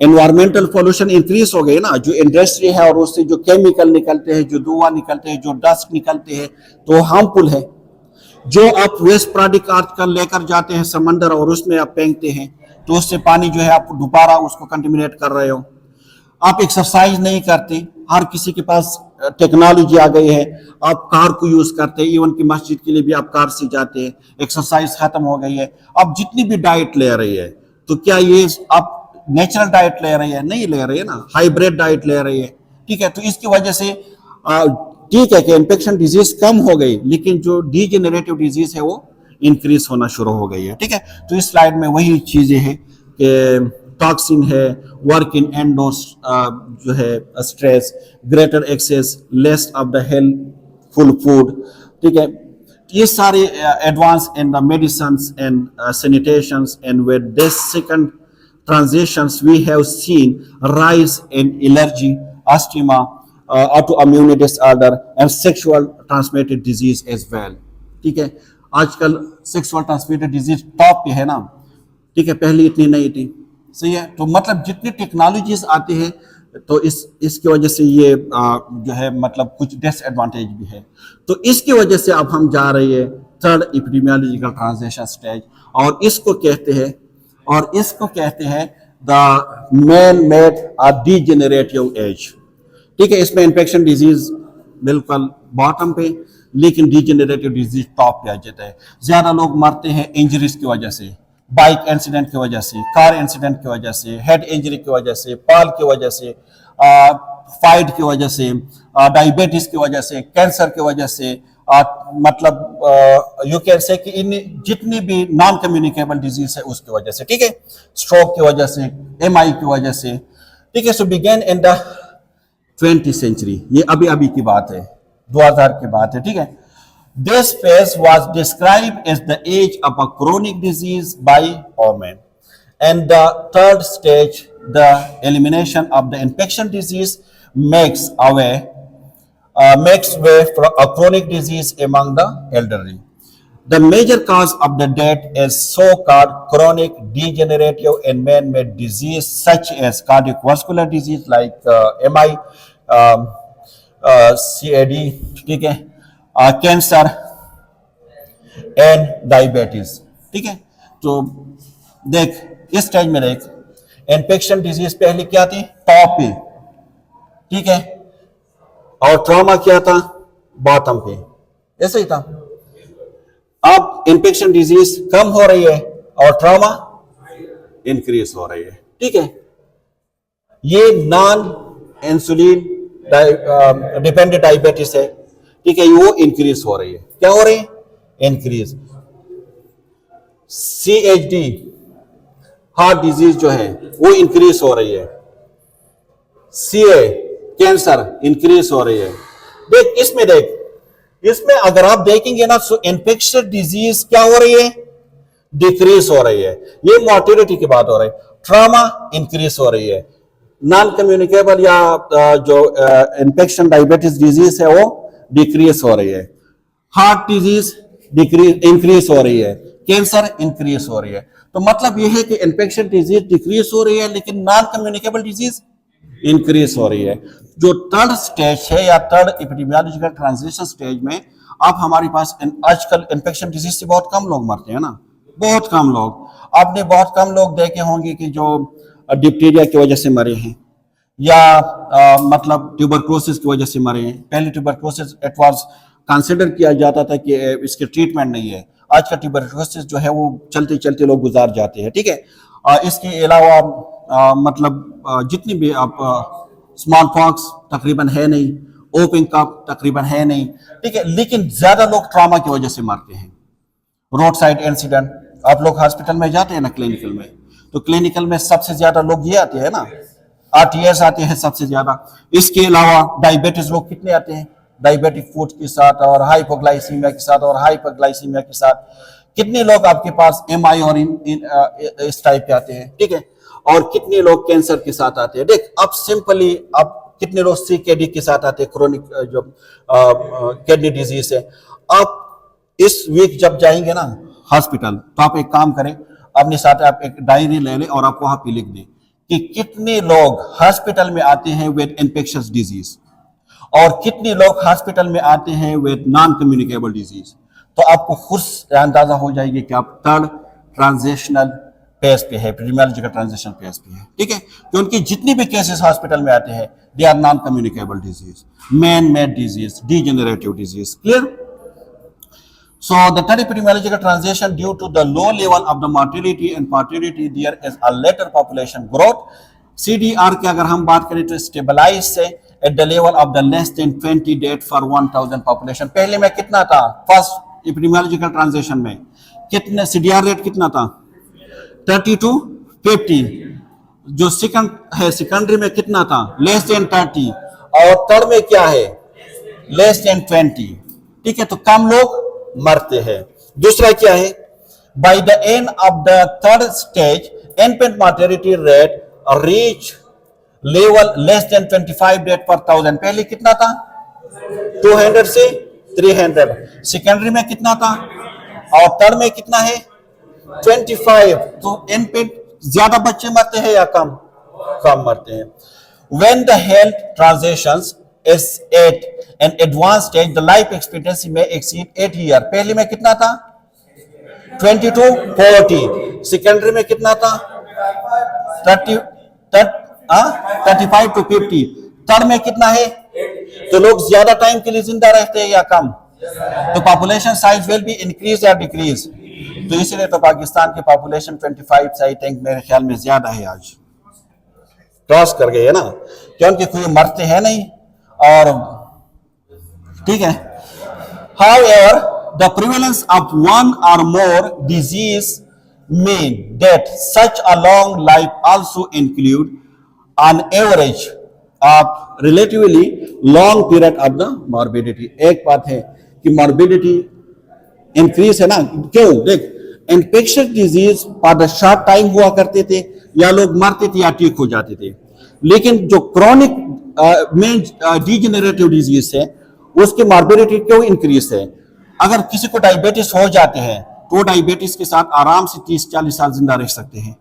एनवायरमेंटल पोल्यूशन इंक्रीज हो गई ना, जो इंडस्ट्री है और उससे जो केमिकल निकलते हैं, जो धुआं निकलते हैं, जो डस्ट निकलते हैं, तो हार्मफुल है। जो आप वेस्ट प्रोडक्ट आजकल लेकर जाते हैं समंदर और उसमें आप फेंकते हैं तो उससे पानी जो है आप दोबारा उसको कंटेमिनेट कर रहे हो। आप एक्सरसाइज नहीं करते, हर किसी के पास टेक्नोलॉजी आ गई है, आप कार को यूज करते हैं, इवन की मस्जिद के लिए भी आप कार से जाते हैं, एक्सरसाइज खत्म हो गई है। आप जितनी भी डाइट ले रही है तो क्या ये आप नेचुरल डाइट ले रही है? नहीं ले रही है ना, हाइब्रिड डाइट ले रही है, ठीक है। तो इसकी वजह से ठीक है कि इन्फेक्शन डिजीज कम हो गई, लेकिन जो डीजेनरेटिव डिजीज है वो इंक्रीज होना शुरू हो गई है, ठीक है। तो इस स्लाइड में वही चीजें हैं कि टॉक्सिन है, वर्क इन एंडोस जो है stress, greater access, less of the healthful food, ठीक है। ये सारे advance in the medicines and sanitations, and with this second transitions we have seen rise in allergy, asthma, autoimmune disorder and sexual transmitted disease as well, ठीक है। आजकल sexual transmitted disease top पे है ना, ठीक है, पहले इतनी नहीं थी, सही है। तो मतलब जितनी टेक्नोलॉजीज आती है तो इसकी वजह से ये जो है मतलब कुछ डिसएडवांटेज भी है। तो इसकी वजह से अब हम जा रहे हैं थर्ड एपिडेमियोलॉजिकल ट्रांजिशन स्टेज, और इसको कहते हैं द मैन मेड और डीजेनरेटिव एज, ठीक है। इसमें इन्फेक्शन डिजीज बिल्कुल बॉटम पे, लेकिन डीजेनरेटिव डिजीज टॉप पे आ जाता है। ज्यादा लोग मरते हैं इंजरीज की वजह से, बाइक एक्सीडेंट की वजह से, कार एक्सीडेंट की वजह से, हेड इंजरी की वजह से, पाल की वजह से, फाइट की वजह से, डायबिटीज की वजह से, कैंसर की वजह से, मतलब यू कैन से कि इन जितनी भी नॉन कम्युनिकेबल डिजीज है उसकी वजह से, ठीक है, स्ट्रोक की वजह से, एमआई की वजह से, ठीक है। So begin in the 20th century, ये अभी की बात है, 2000 की बात है, ठीक है। This phase was described as the age of a chronic disease by Orman, and the third stage, the elimination of the infection disease, makes way for a chronic disease among the elderly. The major cause of the death is so-called chronic degenerative and man-made disease such as cardiovascular disease like MI, CAD, ठीक है, cancer and diabetes, ठीक है। तो देख इस stage में देख, infection disease पहले क्या थी? टॉप पे, ठीक है, और ट्रॉमा क्या था? बॉटम पे, ऐसे ही था। अब इन्फेक्शन डिजीज कम हो रही है और ट्रॉमा इंक्रीज हो रही है, ठीक है। ये नॉन इंसुलिन डिपेंडेंट डायबिटीज है, ठीक है, वो इंक्रीज हो रही है। क्या हो रही है? इंक्रीज। CHD हार्ट डिजीज जो है वो इंक्रीज हो रही है। CA कैंसर इंक्रीज हो रही है। देख इसमें अगर आप देखेंगे ना, तो इन्फेक्शन डिजीज क्या हो रही है? डिक्रीज हो रही है। ये मोर्टेलिटी की बात हो रही है। ट्रॉमा इंक्रीज हो रही है। नॉन कम्युनिकेबल या जो इन्फेक्शन डायबिटीज डिजीज है वो डिक्रीज हो रही है। हार्ट डिजीज इंक्रीज हो रही है। कैंसर इंक्रीज हो रही है। तो मतलब यह है कि इन्फेक्शन डिजीज डिक्रीज हो रही है, लेकिन नॉन कम्युनिकेबल डिजीज इंक्रीज हो रही है। जो थर्ड स्टेज है या थर्ड एपिडेमियोलॉजिकल ट्रांजिशन स्टेज में अब हमारे पास आजकल इन्फेक्शन डिजीज से बहुत कम लोग मरते हैं ना, बहुत कम लोग। आपने बहुत कम लोग देखे होंगे कि जो डिप्टीरिया की वजह से मरे हैं या मतलब ट्यूबरक्लोसिस की वजह से मरे हैं। पहले ट्यूबरक्लोसिस इट वाज कंसिडर किया जाता था कि इसके ट्रीटमेंट नहीं है। आज का ट्यूबरक्लोसिस जो है वो चलते चलते लोग गुजार जाते हैं, ठीक है। इसके अलावा मतलब जितनी भी आप स्मॉल पॉक्स तकरीबन है नहीं, ओपन कप तकरीबन है नहीं, ठीक है, लेकिन ज्यादा लोग ट्रॉमा की वजह से मरते हैं। रोड साइड इंसिडेंट, आप लोग हॉस्पिटल में जाते हैं ना क्लिनिकल में, तो क्लिनिकल में सबसे ज्यादा लोग ये आते हैं ना, RTS आते हैं सबसे ज्यादा। इसके अलावा डायबिटीज लोग कितने आते हैं? डायबिटिक फूड के साथ और हाइपोग्लाइसीमिया के साथ और हाइपरग्लाइसीमिया के साथ कितने लोग आपके पास MI और इस टाइप के आते हैं, ठीक है। और कितने लोग कैंसर के साथ आते हैं। देख अब सिंपली अब कितने लोग CKD के साथ आते हैं, क्रोनिक जो किडनी डिजीज है। आप इस वीक जब जाएंगे ना हॉस्पिटल, तो आप एक काम करें, अपने साथ आप एक डायरी ले लें और आप वहां पे लिख दें कि कितने लोग हॉस्पिटल में आते हैं विद इन्फेक्शियस डिजीज और कितने लोग हॉस्पिटल में आते हैं विद नॉन कम्युनिकेबल डिजीज। तो आपको खुद अंदाजा हो जाएगी कि आप थर्ड ट्रांजिशनल फेज पे है, एपिडेमियोलॉजिकल ट्रांजिशन फेज पे है, ठीक है। क्योंकि जितनी भी केसेस हॉस्पिटल में आते हैं they are non communicable disease, man made disease, degenerative disease. Clear? So the third epidemiological transition, due to the low level of the mortality and fertility, there is a later population growth. CDR की अगर हम बात करें तो stabilise से at the level of the less than 20 death for 1000 population। पहले में कितना था? फर्स्ट एपिडेमियोलॉजिकल ट्रांजिशन में कितने CDR रेट कितना था? 30 to 50। जो सेकंड है सेकेंडरी में कितना था? Less than 30। और थर्ड में क्या है? लेस देन 20, ठीक है। तो कम लोग मरते हैं। दूसरा क्या है? By the end of the third stage infant mortality rate reach level less than 25 death पर 1000। पहले कितना था? 200 से 300। सेकेंडरी में कितना था? और थर्ड में कितना है? 25। तो इन्फेंट ज्यादा बच्चे मरते हैं या कम? कम मरते हैं। When the health transitions is at an advanced stage, the life expectancy may exceed 8 years। पहले में कितना था? 20 to 40। सेकेंडरी में कितना था? 35 to 50। थर्ड में कितना है? तो लोग ज्यादा टाइम के लिए जिंदा रहते हैं या कम? तो population size will be increase या डिक्रीज? तो इसलिए तो पाकिस्तान की पॉपुलेशन 25 से आई थिंक मेरे ख्याल में ज्यादा है, आज क्रॉस कर गए है ना, क्योंकि कोई मरते हैं नहीं। और ठीक है, however the prevalence of one or more disease mean that such a long life also include on average of relatively long period of the morbidity। एक बात है कि morbidity इंक्रीज है ना, क्यों? देख infectious disease for the short time हुआ करते थे, या लोग मरते थे या ठीक हो जाते थे। लेकिन जो क्रॉनिक में डीजेनरेटिव डिजीज है उसकी मॉर्बिडिटी क्यों इंक्रीज है? अगर किसी को डायबिटीज हो जाते हैं तो डायबिटीज के साथ आराम से 30-40 साल जिंदा रह सकते हैं,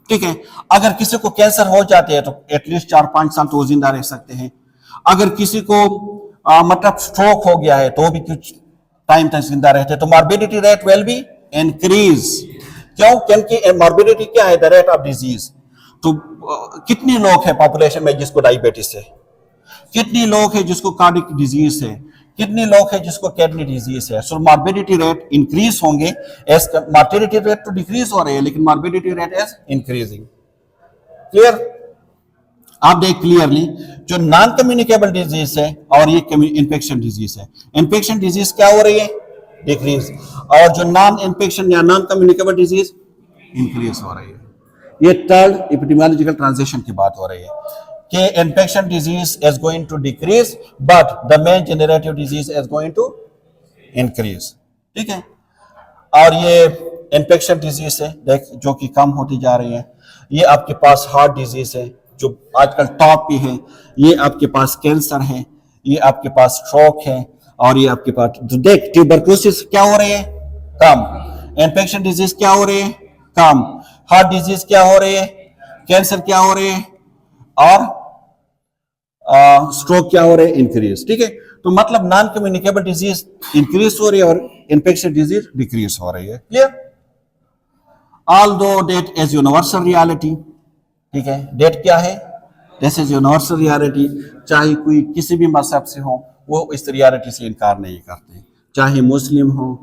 ठीक है। अगर किसी को कैंसर हो जाते हैं तो एटलीस्ट 4-5 साल तो जिंदा रह सकते हैं। अगर किसी को मतलब स्ट्रोक हो गया है तो भी कुछ टाइम तक जिंदा रहते हैं। तो morbidity rate will be increase. क्यों? क्योंकि मॉर्बिडिटी क्या है? The rate of disease. तो कितने लोग हैं पॉपुलेशन में जिसको डायबिटीज है? कितने लोग हैं जिसको कार्डिक डिजीज है? कितने लोग हैं जिसको किडनी डिजीज है? सो मॉर्बिडिटी रेट इंक्रीज होंगे, एज मॉर्टिलिटी रेट तो डिक्रीज हो रही है लेकिन morbidity rate is increasing. Clear? आप देख क्लियरली, जो नॉन कम्युनिकेबल डिजीज है और ये इन्फेक्शन डिजीज है, इन्फेक्शन डिजीज क्या हो रही है? डिक्रीज, और जो नॉन इन्फेक्शन या नॉन कम्युनिकेबल डिजीज इंक्रीज हो रही है। ये थर्ड एपिडेमियोलॉजिकल ट्रांजिशन की बात हो रही है कि infection disease is going to decrease but the main generative disease is going to increase. ठीक है, और ये इन्फेक्शन डिजीज है देख जो कि कम होती जा रही है। ये आपके पास हार्ट डिजीज है जो आजकल टॉप पे है, ये आपके पास कैंसर है, ये आपके पास स्ट्रोक है, और ये आपके पास देख ट्यूबरकुलोसिस क्या हो रही है? कम। इन्फेक्शन डिजीज क्या हो रही है? कम। हार्ट डिजीज क्या हो रही है? कैंसर क्या हो रही है? और स्ट्रोक क्या हो रहे हैं? इंक्रीज। ठीक है, तो मतलब नॉन कम्युनिकेबल डिजीज इंक्रीज हो रही है और इन्फेक्शन डिजीज डिक्रीज हो रही है। Clear? Although death is universal reality. ठीक है, डेट क्या है? This is universal reality. चाहे कोई किसी भी मजहब से हो, वो इस रियलिटी से इनकार नहीं करते, चाहे मुस्लिम हो,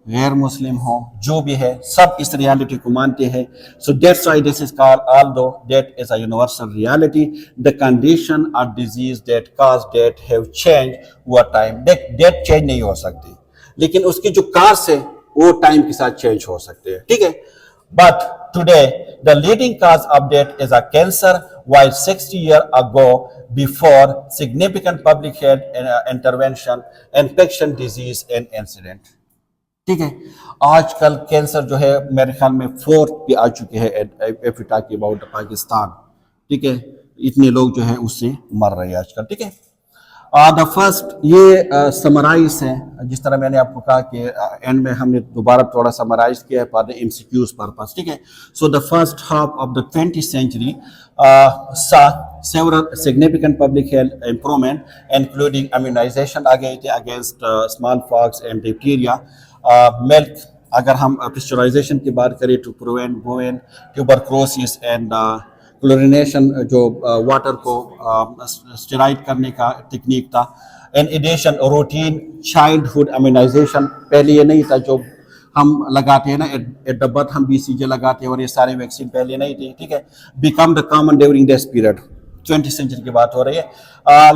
गैर मुस्लिम हो, जो भी है सब इस रियलिटी को मानते हैं। So that's why this is called although death is a universal reality the condition or disease that cause death have change over time. Death change नहीं हो सकती, लेकिन उसकी जो कॉज है वो टाइम के साथ चेंज हो सकते हैं। ठीक है, but today the leading cause of death is a cancer, while 60 years ago before significant public health intervention infection disease and incident। ठीक है, आजकल कैंसर जो है मेरे ख्याल में 4th पे आ चुके हैं if we talk about Pakistan. ठीक है, इतने लोग जो है उससे मर रहे हैं आजकल। ठीक है, द फर्स्ट ये समराइज है, जिस तरह मैंने आपको कहा कि एंड में हमने दोबारा थोड़ा समराइज किया है फॉर द एमसीक्यूज पर्पस। ठीक है, so the first half of the 20th century saw several significant public health improvement including immunization आ गई थी against smallpox and diphtheria. Milk, अगर हम पास्चराइजेशन की बात करें to prevent bovine tuberculosis and chlorination जो वाटर को स्टेराइड करने का टेक्निक था। In addition routine childhood immunization, पहले ये नहीं था जो हम लगाते हैं ना एट द बर्थ हम BCG लगाते हैं और ये सारे वैक्सीन पहले नहीं थे। ठीक है, become the common during this period, 20th century की बात हो रही है।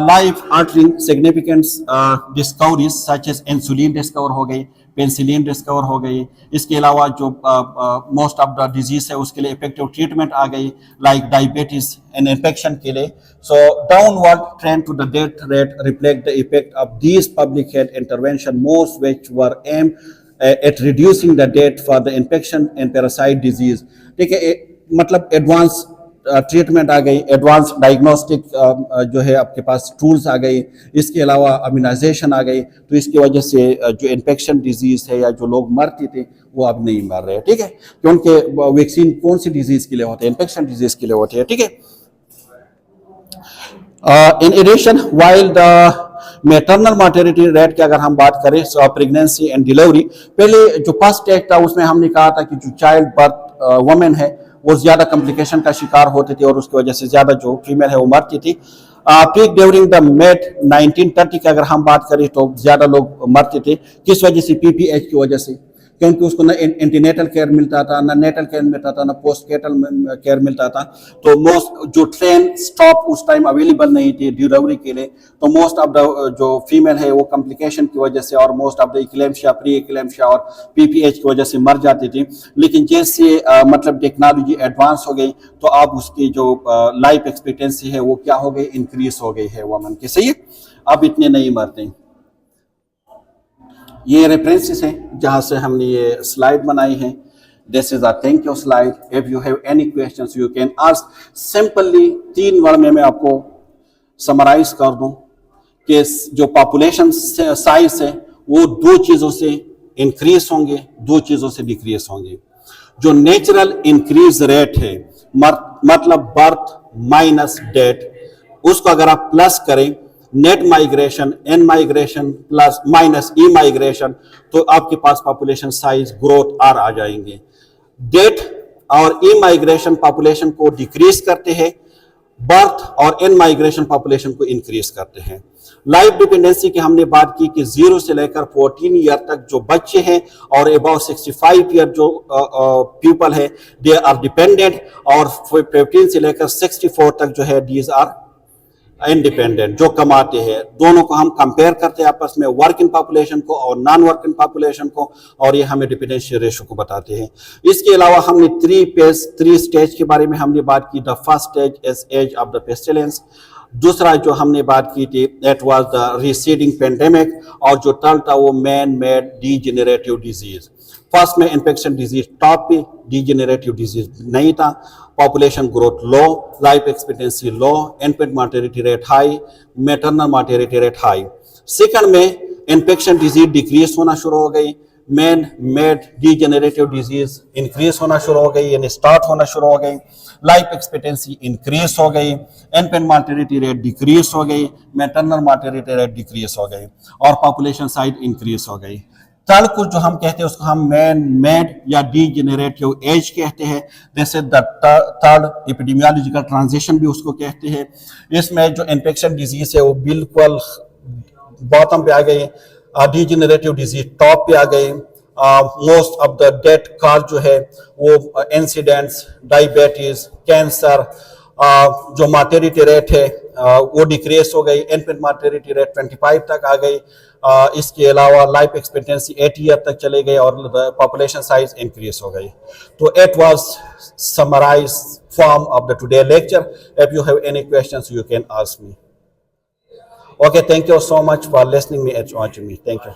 Life altering significant discoveries such as insulin discover हो गई, पेंसिलिन डिस्कवर हो गई। इसके अलावा जो मोस्ट ऑफ द डिजीज है उसके लिए इफेक्टिव ट्रीटमेंट आ गई, लाइक डायबिटीज एंड इन्फेक्शन के लिए। So downward trend to the death rate reflect the effect of these public health intervention most which were aim at reducing the death for the infection and parasite disease. ठीक है, मतलब advance treatment आ गई, advance diagnostic जो है आपके पास tools आ गई, इसके अलावा इम्यूनाइजेशन आ गई, तो इसकी वजह से जो इन्फेक्शन डिजीज है या जो लोग मरते थे वो अब नहीं मर रहे। ठीक है, क्योंकि वैक्सीन कौन सी डिजीज के लिए होते हैं? इन्फेक्शन डिजीज के लिए होते हैं। ठीक है, in addition while the maternal mortality rate की अगर हम बात करें, प्रेगनेंसी एंड डिलीवरी, पहले जो फर्स्ट टेस्ट था उसमें हमने कहा था कि जो चाइल्ड बर्थ वुमेन है वो ज्यादा कॉम्प्लिकेशन का शिकार होती थी और उसकी वजह से ज्यादा जो फीमेल है वो मरती थी। पीक ड्यूरिंग द मिड 1930 की अगर हम बात करें तो ज्यादा लोग मरते थे। किस वजह से? PPH की वजह से, क्योंकि उसको ना एंटीनेटल केयर मिलता था, ना नेटल केयर मिलता था, ना पोस्टनेटल केयर मिलता था। तो मोस्ट जो ट्रेन स्टॉप उस टाइम अवेलेबल नहीं थी डिलीवरी के लिए, तो मोस्ट ऑफ द जो फीमेल है वो कॉम्प्लिकेशन की वजह से और मोस्ट ऑफ द इक्लेम्शिया, प्री इक्लेम्शिया और PPH की वजह से मर जाती थी। लेकिन जैसे मतलब टेक्नोलॉजी एडवांस हो गई तो अब उसकी जो लाइफ एक्सपेक्टेंसी है वो क्या हो गई? इंक्रीज हो गई है वुमेन की। सही है, अब इतने नहीं मरते। ये रेफरेंसेस हैं जहाँ से हमने ये स्लाइड बनाई है। This is a thank you slide. If you have any questions you can ask. Simply 3 word में मैं आपको समराइज कर दूं कि जो पॉपुलेशन साइज है वो 2 चीजों से इंक्रीज होंगे, 2 चीजों से डिक्रीज होंगे। जो नेचुरल इंक्रीज रेट है मतलब बर्थ माइनस डेथ, उसको अगर आप प्लस करें net migration, in migration plus minus emigration, तो आपके पास पॉपुलेशन साइज ग्रोथ आर आ जाएंगे। डेथ और ई माइग्रेशन पॉपुलेशन को डिक्रीज करते हैं, बर्थ और एन माइग्रेशन पॉपुलेशन को इंक्रीज करते हैं। लाइफ डिपेंडेंसी की हमने बात की कि 0 से लेकर 14 ईयर तक जो बच्चे हैं और अबाउ 65 ईयर जो पीपल है दे आर डिपेंडेंट, और 15 से लेकर 64 तक जो है दीज आर इंडिपेंडेंट, जो कमाते हैं। दोनों को हम कंपेयर करते हैं आपस में, वर्किंग पॉपुलेशन को और नॉन वर्किंग पॉपुलेशन को, और ये हमें डिपेंडेंसी रेशो को बताते हैं। इसके अलावा हमने 3 स्टेज के बारे में हमने बात की। The first stage is age of the pestilence, दूसरा जो हमने बात की थी that was the receding pandemic, और जो थर्ड था वो man made degenerative disease. First में इन्फेक्शन डिजीज टॉप पे, डीजेनरेटिव डिजीज नहीं था, population growth low, life expectancy low, infant mortality rate high, maternal mortality rate high. Second में infection disease decrease होना शुरू हो गई, man made degenerative disease increase होना शुरू हो गई, यानी स्टार्ट होना शुरू हो गई, लाइफ एक्सपेक्टेंसी इंक्रीज हो गई, इन्फेंट मॉर्टेलिटी रेट डिक्रीज हो गई, मैटरनल मॉर्टेलिटी रेट डिक्रीज हो गई, और पॉपुलेशन साइज इंक्रीज हो गई। थर्ड कुछ जो हम कहते हैं उसको हम मैन मेड या डीजेनरेटिव एज कहते हैं। जैसे द थर्ड एपिडेमियोलॉजिकल ट्रांजिशन भी उसको कहते हैं। इसमें जो इन्फेक्शन डिजीज है वो बिल्कुल बॉटम पे आ गई, डीजेनरेटिव डिजीज टॉप पे आ गई। Most of the death car जो है वो इंसिडेंट्स, डायबिटीज, कैंसर, जो मार्टेलिटी रेट है वो डिक्रीज हो गई, इन्फेंट मार्टेलिटी रेट 25 तक आ गई। इसके अलावा लाइफ एक्सपेक्टेंसी 80 ईयर तक चले गए और पॉपुलेशन साइज इंक्रीज हो गई। तो it was summarize form of the today lecture. If you have any questions you can ask me. Okay, thank you so much for listening me and watching me. Thank you.